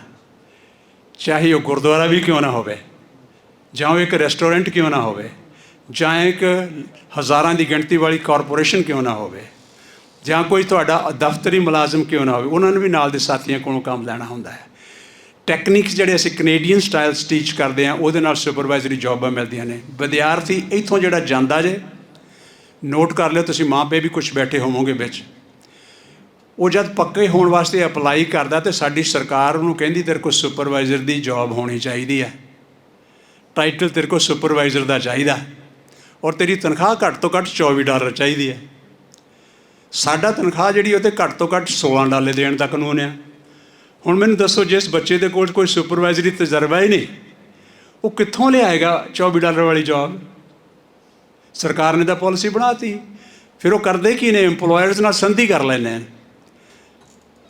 [SPEAKER 1] ਚਾਹੇ ਉਹ ਗੁਰਦੁਆਰਾ ਵੀ ਕਿਉਂ ਨਾ ਹੋਵੇ, ਜਾਂ ਉਹ ਇੱਕ ਰੈਸਟੋਰੈਂਟ ਕਿਉਂ ਨਾ ਹੋਵੇ, ਜਾਂ ਇੱਕ ਹਜ਼ਾਰਾਂ ਦੀ ਗਿਣਤੀ ਵਾਲੀ ਕਾਰਪੋਰੇਸ਼ਨ ਕਿਉਂ ਨਾ ਹੋਵੇ, ਜਾਂ ਕੋਈ ਤੁਹਾਡਾ ਦਫ਼ਤਰੀ ਮੁਲਾਜ਼ਮ ਕਿਉਂ ਨਾ ਹੋਵੇ, ਉਹਨਾਂ ਨੂੰ ਵੀ ਨਾਲ ਦੇ ਸਾਥੀਆਂ ਕੋਲੋਂ ਕੰਮ ਲੈਣਾ ਹੁੰਦਾ ਹੈ। ਟੈਕਨੀਕਸ ਜਿਹੜੇ ਅਸੀਂ ਕੈਨੇਡੀਅਨ ਸਟਾਈਲਸ ਟੀਚ ਕਰਦੇ ਹਾਂ, ਉਹਦੇ ਨਾਲ ਸੁਪਰਵਾਈਜ਼ਰੀ ਜੋਬਾਂ ਮਿਲਦੀਆਂ ਨੇ। ਵਿਦਿਆਰਥੀ ਇੱਥੋਂ ਜਿਹੜਾ ਜਾਂਦਾ ਜੇ, ਨੋਟ ਕਰ ਲਿਓ ਤੁਸੀਂ, ਮਾਂ ਪਿਓ ਵੀ ਕੁਛ ਬੈਠੇ ਹੋਵੋਗੇ ਵਿੱਚ, ਉਹ ਜਦ ਪੱਕੇ ਹੋਣ ਵਾਸਤੇ ਅਪਲਾਈ ਕਰਦਾ ਤਾਂ ਸਾਡੀ ਸਰਕਾਰ ਉਹਨੂੰ ਕਹਿੰਦੀ ਤੇਰੇ ਕੋਲ ਸੁਪਰਵਾਈਜ਼ਰ ਦੀ ਜੋਬ ਹੋਣੀ ਚਾਹੀਦੀ ਹੈ, ਟਾਈਟਲ ਤੇਰੇ ਕੋਲ ਸੁਪਰਵਾਈਜ਼ਰ ਦਾ ਚਾਹੀਦਾ, ਔਰ ਤੇਰੀ ਤਨਖਾਹ ਘੱਟ ਤੋਂ ਘੱਟ $24 ਚਾਹੀਦੀ ਹੈ। ਸਾਡਾ ਤਨਖਾਹ ਜਿਹੜੀ ਉਹ 'ਤੇ ਘੱਟ ਤੋਂ ਘੱਟ $16 ਦੇਣ ਦਾ ਕਾਨੂੰਨ ਆ। ਹੁਣ ਮੈਨੂੰ ਦੱਸੋ, ਜਿਸ ਬੱਚੇ ਦੇ ਕੋਲ ਕੋਈ ਸੁਪਰਵਾਈਜ਼ਰੀ ਤਜਰਬਾ ਹੀ ਨਹੀਂ, ਉਹ ਕਿੱਥੋਂ ਲਿਆਏਗਾ $24 ਵਾਲੀ ਜੋਬ? ਸਰਕਾਰ ਨੇ ਤਾਂ ਪਾਲਿਸੀ ਬਣਾਤੀ। ਫਿਰ ਉਹ ਕਰਦੇ ਕੀ ਨੇ, ਇੰਪਲੋਇਰਸ ਨਾਲ ਸੰਧੀ ਕਰ ਲੈਂਦੇ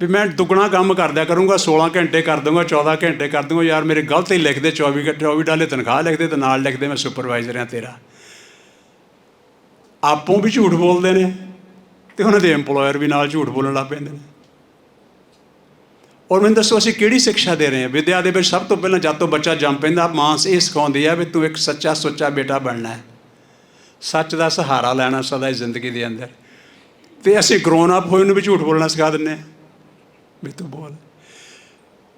[SPEAKER 1] ਵੀ ਮੈਂ ਦੁੱਗਣਾ ਕੰਮ ਕਰਦਿਆ ਕਰੂੰਗਾ, 16 ਘੰਟੇ ਕਰ ਦੂੰਗਾ, 14 ਘੰਟੇ ਕਰ ਦੂੰਗਾ। ਯਾਰ ਮੇਰੇ ਗਲਤ ਹੀ ਲਿਖਦੇ, $24 ਤਨਖਾਹ ਲਿਖਦੇ ਅਤੇ ਨਾਲ ਲਿਖਦੇ ਮੈਂ ਸੁਪਰਵਾਈਜ਼ਰ ਹਾਂ ਤੇਰਾ। ਆਪੋਂ ਵੀ ਝੂਠ ਬੋਲਦੇ ਨੇ ਅਤੇ ਉਹਨਾਂ ਦੇ ਇੰਪਲੋਇਰ ਵੀ ਨਾਲ ਝੂਠ ਬੋਲਣ ਲੱਗ ਪੈਂਦੇ ਨੇ। ਔਰ ਮੈਨੂੰ ਦੱਸੋ ਅਸੀਂ ਕਿਹੜੀ ਸਿੱਖਿਆ ਦੇ ਰਹੇ ਹਾਂ? ਵਿੱਦਿਆ ਦੇ ਵਿੱਚ ਸਭ ਤੋਂ ਪਹਿਲਾਂ ਜਦ ਤੋਂ ਬੱਚਾ ਜੰਮ ਪੈਂਦਾ, ਮਾਂ ਇਹ ਸਿਖਾਉਂਦੀ ਹੈ ਵੀ ਤੂੰ ਇੱਕ ਸੱਚਾ ਸੁੱਚਾ ਬੇਟਾ ਬਣਨਾ ਹੈ, ਸੱਚ ਦਾ ਸਹਾਰਾ ਲੈਣਾ ਸਦਾ ਇਸ ਜ਼ਿੰਦਗੀ ਦੇ ਅੰਦਰ। ਅਤੇ ਅਸੀਂ ਗਰੋਨ ਅਪ ਹੋਏ ਨੂੰ ਵੀ ਝੂਠ ਬੋਲਣਾ ਸਿਖਾ ਦਿੰਦੇ ਹਾਂ ਵੀ ਤੂੰ ਬੋਲ।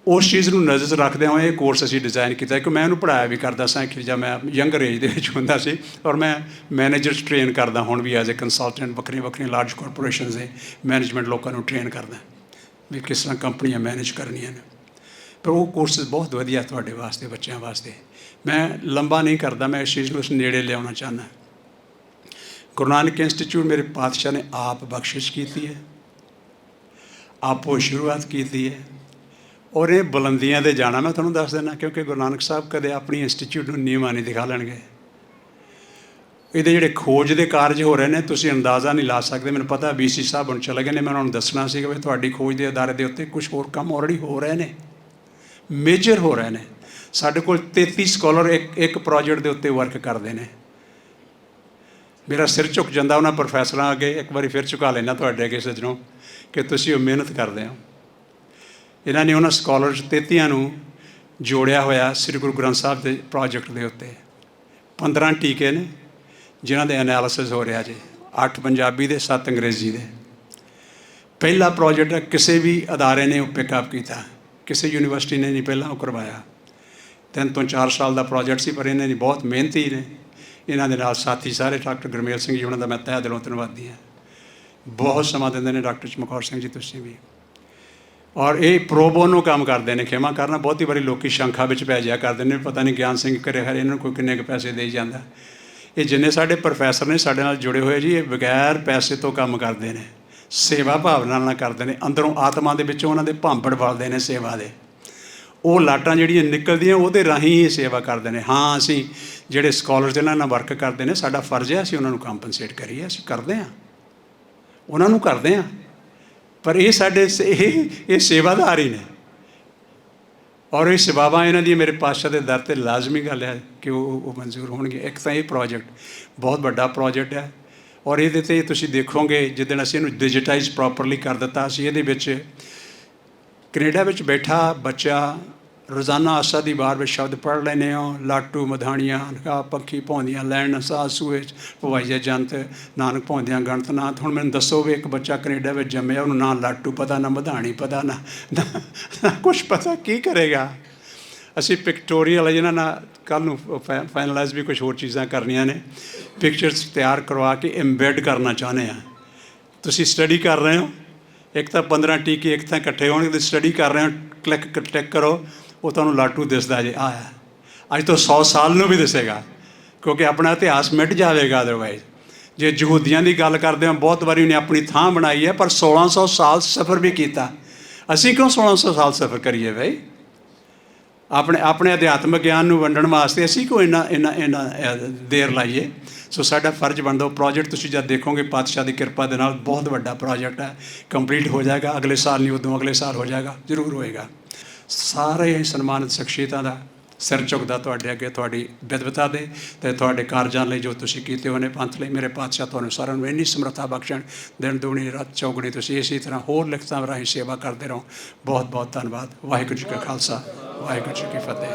[SPEAKER 1] ਉਸ ਚੀਜ਼ ਨੂੰ ਨਜ਼ਰ 'ਚ ਰੱਖਦਿਆਂ ਹੋਏ ਇਹ ਕੋਰਸ ਅਸੀਂ ਡਿਜ਼ਾਈਨ ਕੀਤਾ। ਕਿ ਮੈਂ ਉਹਨੂੰ ਪੜ੍ਹਾਇਆ ਵੀ ਕਰਦਾ ਸਾਂ ਕਿ ਜਦ ਮੈਂ ਯੰਗਰ ਏਜ ਦੇ ਵਿੱਚ ਹੁੰਦਾ ਸੀ, ਔਰ ਮੈਂ ਮੈਨੇਜਰਸ ਟ੍ਰੇਨ ਕਰਦਾ ਹੁਣ ਵੀ ਐਜ਼ ਏ ਕੰਸਲਟੈਂਟ। ਵੱਖਰੀਆਂ ਲਾਰਜ ਕਾਰਪੋਰੇਸ਼ਨਸ ਦੇ ਮੈਨੇਜਮੈਂਟ ਲੋਕਾਂ ਨੂੰ ਟ੍ਰੇਨ ਕਰਦਾ ਵੀ ਕਿਸ ਤਰ੍ਹਾਂ ਕੰਪਨੀਆਂ ਮੈਨੇਜ ਕਰਨੀਆਂ ਨੇ। ਪਰ ਉਹ ਕੋਰਸਿਸ ਬਹੁਤ ਵਧੀਆ ਤੁਹਾਡੇ ਵਾਸਤੇ, ਬੱਚਿਆਂ ਵਾਸਤੇ। ਮੈਂ ਲੰਬਾ ਨਹੀਂ ਕਰਦਾ, ਮੈਂ ਇਸ ਚੀਜ਼ ਨੂੰ ਉਸ ਨੇੜੇ ਲਿਆਉਣਾ ਚਾਹੁੰਦਾ। ਗੁਰੂ ਨਾਨਕ ਇੰਸਟੀਚਿਊਟ ਮੇਰੇ ਪਾਤਸ਼ਾਹ ਨੇ ਆਪ ਬਖਸ਼ਿਸ਼ ਕੀਤੀ ਹੈ, ਆਪੋ ਸ਼ੁਰੂਆਤ ਕੀਤੀ ਹੈ, ਔਰ ਇਹ ਬੁਲੰਦੀਆਂ 'ਤੇ ਜਾਣਾ ਮੈਂ ਤੁਹਾਨੂੰ ਦੱਸ ਦਿੰਦਾ। ਕਿਉਂਕਿ ਗੁਰੂ ਨਾਨਕ ਸਾਹਿਬ ਕਦੇ ਆਪਣੀ ਇੰਸਟੀਚਿਊਟ ਨੂੰ ਨੀਵਾਂ ਨਹੀਂ ਦਿਖਾ ਲੈਣਗੇ। ਇਹਦੇ ਜਿਹੜੇ ਖੋਜ ਦੇ ਕਾਰਜ ਹੋ ਰਹੇ ਨੇ, ਤੁਸੀਂ ਅੰਦਾਜ਼ਾ ਨਹੀਂ ਲਾ ਸਕਦੇ। ਮੈਨੂੰ ਪਤਾ BC ਸਾਹਿਬ ਹੁਣ ਚਲੇ ਗਏ ਨੇ, ਮੈਂ ਉਹਨਾਂ ਨੂੰ ਦੱਸਣਾ ਸੀਗਾ ਵੀ ਤੁਹਾਡੀ ਖੋਜ ਦੇ ਅਦਾਰੇ ਦੇ ਉੱਤੇ ਕੁਛ ਹੋਰ ਕੰਮ ਆਲਰੇਡੀ ਹੋ ਰਹੇ ਨੇ, ਮੇਜਰ ਹੋ ਰਹੇ ਨੇ। ਸਾਡੇ ਕੋਲ 33 ਸਕਾਲਰ ਇੱਕ ਪ੍ਰੋਜੈਕਟ ਦੇ ਉੱਤੇ ਵਰਕ ਕਰਦੇ ਨੇ। ਮੇਰਾ ਸਿਰ ਝੁਕ ਜਾਂਦਾ ਉਹਨਾਂ ਪ੍ਰੋਫੈਸਰਾਂ ਅੱਗੇ। ਇੱਕ ਵਾਰੀ ਫਿਰ ਝੁਕਾ ਲੈਣਾ ਤੁਹਾਡੇ ਅੱਗੇ ਸੱਜਣੋਂ ਕਿ ਤੁਸੀਂ ਉਹ ਮਿਹਨਤ ਕਰਦੇ ਹੋ। ਇਹਨਾਂ ਨੇ ਉਹਨਾਂ ਸਕਾਲਰਸ 33 ਨੂੰ ਜੋੜਿਆ ਹੋਇਆ ਸ੍ਰੀ ਗੁਰੂ ਗ੍ਰੰਥ ਸਾਹਿਬ ਦੇ ਪ੍ਰੋਜੈਕਟ ਦੇ ਉੱਤੇ। 15 ਟੀਕੇ ਨੇ ਜਿਨ੍ਹਾਂ ਦੇ ਐਨਾਲਿਸਿਸ ਹੋ ਰਿਹਾ ਜੀ, 8 ਪੰਜਾਬੀ ਦੇ, 7 ਅੰਗਰੇਜ਼ੀ ਦੇ। ਪਹਿਲਾ ਪ੍ਰੋਜੈਕਟ ਹੈ, ਕਿਸੇ ਵੀ ਅਦਾਰੇ ਨੇ ਉਹ ਪਿਕਅਪ ਕੀਤਾ, ਕਿਸੇ ਯੂਨੀਵਰਸਿਟੀ ਨੇ ਨਹੀਂ ਪਹਿਲਾਂ ਉਹ ਕਰਵਾਇਆ। 3 ਤੋਂ 4 ਸਾਲ ਦਾ ਪ੍ਰੋਜੈਕਟ ਸੀ, ਪਰ ਇਹਨਾਂ ਦੀ ਬਹੁਤ ਮਿਹਨਤੀ ਨੇ। ਇਹਨਾਂ ਦੇ ਨਾਲ ਸਾਥੀ ਸਾਰੇ ਡਾਕਟਰ ਗੁਰਮੇਲ ਸਿੰਘ ਜੀ, ਉਹਨਾਂ ਦਾ ਮੈਂ ਤਹਿ ਦਿਲੋਂ ਧੰਨਵਾਦੀ ਹਾਂ। ਬਹੁਤ ਸਮਾਂ ਦਿੰਦੇ ਨੇ ਡਾਕਟਰ ਚਮਕੌਰ ਸਿੰਘ ਜੀ, ਤੁਸੀਂ ਵੀ। ਔਰ ਇਹ ਪ੍ਰੋ ਬੋਨੋ ਕੰਮ ਕਰਦੇ ਨੇ। ਖਿਮਾ ਕਰਨਾ, ਬਹੁਤੀ ਵਾਰੀ ਲੋਕ ਸ਼ੰਖਾ ਵਿੱਚ ਪੈ ਜਾਇਆ ਕਰਦੇ ਨੇ, ਪਤਾ ਨਹੀਂ ਗਿਆਨ ਸਿੰਘ ਕਰੇ ਹਰੇ ਇਹਨਾਂ ਨੂੰ ਕੋਈ ਕਿੰਨੇ ਕੁ ਪੈਸੇ ਦੇਈ ਜਾਂਦਾ। ਇਹ ਜਿੰਨੇ ਸਾਡੇ ਪ੍ਰੋਫੈਸਰ ਨੇ ਸਾਡੇ ਨਾਲ ਜੁੜੇ ਹੋਏ ਜੀ, ਇਹ ਬਗੈਰ ਪੈਸੇ ਤੋਂ ਕੰਮ ਕਰਦੇ ਨੇ, ਸੇਵਾ ਭਾਵਨਾ ਨਾਲ ਕਰਦੇ ਨੇ। ਅੰਦਰੋਂ ਆਤਮਾ ਦੇ ਵਿੱਚੋਂ ਉਹਨਾਂ ਦੇ ਭਾਂਬੜ ਵਲਦੇ ਨੇ ਸੇਵਾ ਦੇ। ਉਹ ਲਾਟਾਂ ਜਿਹੜੀਆਂ ਨਿਕਲਦੀਆਂ ਉਹਦੇ ਰਾਹੀਂ ਹੀ ਸੇਵਾ ਕਰਦੇ ਨੇ। ਹਾਂ, ਅਸੀਂ ਜਿਹੜੇ ਸਕਾਲਰਸ ਇਹਨਾਂ ਨਾਲ ਵਰਕ ਕਰਦੇ ਨੇ, ਸਾਡਾ ਫਰਜ਼ ਹੈ ਅਸੀਂ ਉਹਨਾਂ ਨੂੰ ਕੰਪਨਸੇਟ ਕਰੀਏ। ਅਸੀਂ ਕਰਦੇ ਹਾਂ, ਉਹਨਾਂ ਨੂੰ ਕਰਦੇ ਹਾਂ, ਪਰ ਇਹ ਸਾਡੇ ਇਹ ਸੇਵਾਦਾਰ ਹੀ ਨੇ। ਔਰ ਇਹ ਸੇਵਾਵਾਂ ਇਹਨਾਂ ਦੀਆਂ ਮੇਰੇ ਪਾਤਸ਼ਾਹ ਦੇ ਦਰ 'ਤੇ ਲਾਜ਼ਮੀ ਗੱਲ ਹੈ ਕਿ ਉਹ ਮਨਜ਼ੂਰ ਹੋਣਗੇ। ਇੱਕ ਤਾਂ ਇਹ ਪ੍ਰੋਜੈਕਟ ਬਹੁਤ ਵੱਡਾ ਪ੍ਰੋਜੈਕਟ ਹੈ, ਔਰ ਇਹਦੇ 'ਤੇ ਤੁਸੀਂ ਦੇਖੋਗੇ ਜਿੱਦਣ ਅਸੀਂ ਇਹਨੂੰ ਡਿਜੀਟਾਈਜ਼ ਪ੍ਰੋਪਰਲੀ ਕਰ ਦਿੱਤਾ, ਅਸੀਂ ਇਹਦੇ ਵਿੱਚ ਕੈਨੇਡਾ ਵਿੱਚ ਬੈਠਾ ਬੱਚਾ ਰੋਜ਼ਾਨਾ ਆਸਾ ਦੀ ਵਾਰ ਵਿੱਚ ਸ਼ਬਦ ਪੜ੍ਹ ਲੈਂਦੇ ਹੋ। ਲਾਟੂ ਮਧਾਣੀਆਂ ਨਕਾ ਪੱਖੀ ਭੌਂਦੀਆਂ ਲੈਣ ਸਾਹ ਸੂਏ ਭਵਾਈਆ ਜੰਤ ਨਾਨਕ ਭੌਂਦਿਆਂ ਗਣਤ ਨਾਥ। ਹੁਣ ਮੈਨੂੰ ਦੱਸੋ ਵੀ ਇੱਕ ਬੱਚਾ ਕੈਨੇਡਾ ਵਿੱਚ ਜੰਮਿਆ, ਉਹਨੂੰ ਨਾ ਲਾਟੂ ਪਤਾ, ਨਾ ਮਧਾਣੀ ਪਤਾ, ਨਾ ਕੁਛ ਪਤਾ, ਕੀ ਕਰੇਗਾ? ਅਸੀਂ ਪਿਕਟੋਰੀਅਲ ਜਿਹਨਾਂ ਨਾਲ ਕੱਲ੍ਹ ਨੂੰ ਫਾਈਨਲਾਈਜ਼ ਵੀ ਕੁਛ ਹੋਰ ਚੀਜ਼ਾਂ ਕਰਨੀਆਂ ਨੇ, ਪਿਕਚਰਸ ਤਿਆਰ ਕਰਵਾ ਕੇ ਐਮਬੈਡ ਕਰਨਾ ਚਾਹੁੰਦੇ ਹਾਂ। ਤੁਸੀਂ ਸਟੱਡੀ ਕਰ ਰਹੇ ਹੋ, ਇੱਕ ਤਾਂ 15 ਟੀਕੇ ਇੱਕ ਤਾਂ ਇਕੱਠੇ ਹੋਣਗੇ, ਤੁਸੀਂ ਸਟੱਡੀ ਕਰ ਰਹੇ ਹੋ, ਕਲਿੱਕ ਕਰੋ, ਉਹ ਤੁਹਾਨੂੰ ਲਾਟੂ ਦਿਸਦਾ ਜੇ। ਅੱਜ ਤੋਂ 100 ਸਾਲ ਨੂੰ ਵੀ ਦੱਸੇਗਾ, ਕਿਉਂਕਿ ਆਪਣਾ ਇਤਿਹਾਸ ਮਿਟ ਜਾਵੇਗਾ ਅਦਰਵਾਈਜ਼। ਜੇ ਯਹੂਦੀਆਂ ਦੀ ਗੱਲ ਕਰਦੇ ਹਾਂ, ਬਹੁਤ ਵਾਰੀ ਉਹਨੇ ਆਪਣੀ ਥਾਂ ਬਣਾਈ ਹੈ, ਪਰ 1600 ਸਾਲ ਸਫ਼ਰ ਵੀ ਕੀਤਾ। ਅਸੀਂ ਕਿਉਂ 1600 ਸਾਲ ਸਫ਼ਰ ਕਰੀਏ ਬਈ? ਆਪਣੇ ਅਧਿਆਤਮਿਕ ਗਿਆਨ ਨੂੰ ਵੰਡਣ ਵਾਸਤੇ ਅਸੀਂ ਕਿਉਂ ਇੰਨਾ ਦੇਰ ਲਾਈਏ? ਸੋ ਸਾਡਾ ਫਰਜ਼ ਬਣਦਾ। ਉਹ ਪ੍ਰੋਜੈਕਟ ਤੁਸੀਂ ਜਦ ਦੇਖੋਗੇ, ਪਾਤਸ਼ਾਹ ਦੀ ਕਿਰਪਾ ਦੇ ਨਾਲ ਬਹੁਤ ਵੱਡਾ ਪ੍ਰੋਜੈਕਟ ਹੈ, ਕੰਪਲੀਟ ਹੋ ਜਾਏਗਾ। ਅਗਲੇ ਸਾਲ ਨਹੀਂ, ਉਦੋਂ ਅਗਲੇ ਸਾਲ ਹੋ ਜਾਏਗਾ, ਜ਼ਰੂਰ ਹੋਏਗਾ। ਸਾਰੇ ਸਨਮਾਨਿਤ ਸ਼ਖਸੀਅਤਾਂ ਦਾ ਸਿਰ ਝੁਕਦਾ ਤੁਹਾਡੇ ਅੱਗੇ, ਤੁਹਾਡੀ ਵਿਦਵਤਾ ਦੇ ਅਤੇ ਤੁਹਾਡੇ ਕਾਰਜਾਂ ਲਈ ਜੋ ਤੁਸੀਂ ਕੀਤੇ ਹੋਏ ਨੇ ਪੰਥ ਲਈ। ਮੇਰੇ ਪਾਤਸ਼ਾਹ ਤੁਹਾਨੂੰ ਸਾਰਿਆਂ ਨੂੰ ਇੰਨੀ ਸਮਰੱਥਾ ਬਖਸ਼ਣ, ਦਿਨ ਦੁਗਣੀ ਰਾਤ ਚੌਗੁਣੀ ਤੁਸੀਂ ਇਸੇ ਤਰ੍ਹਾਂ ਹੋਰ ਲਿਖਤਾਂ ਰਾਹੀਂ ਸੇਵਾ ਕਰਦੇ ਰਹੋ। ਬਹੁਤ ਬਹੁਤ ਧੰਨਵਾਦ। ਵਾਹਿਗੁਰੂ ਜੀ ਕਾ ਖਾਲਸਾ, ਵਾਹਿਗੁਰੂ ਜੀ ਕੀ ਫਤਿਹ।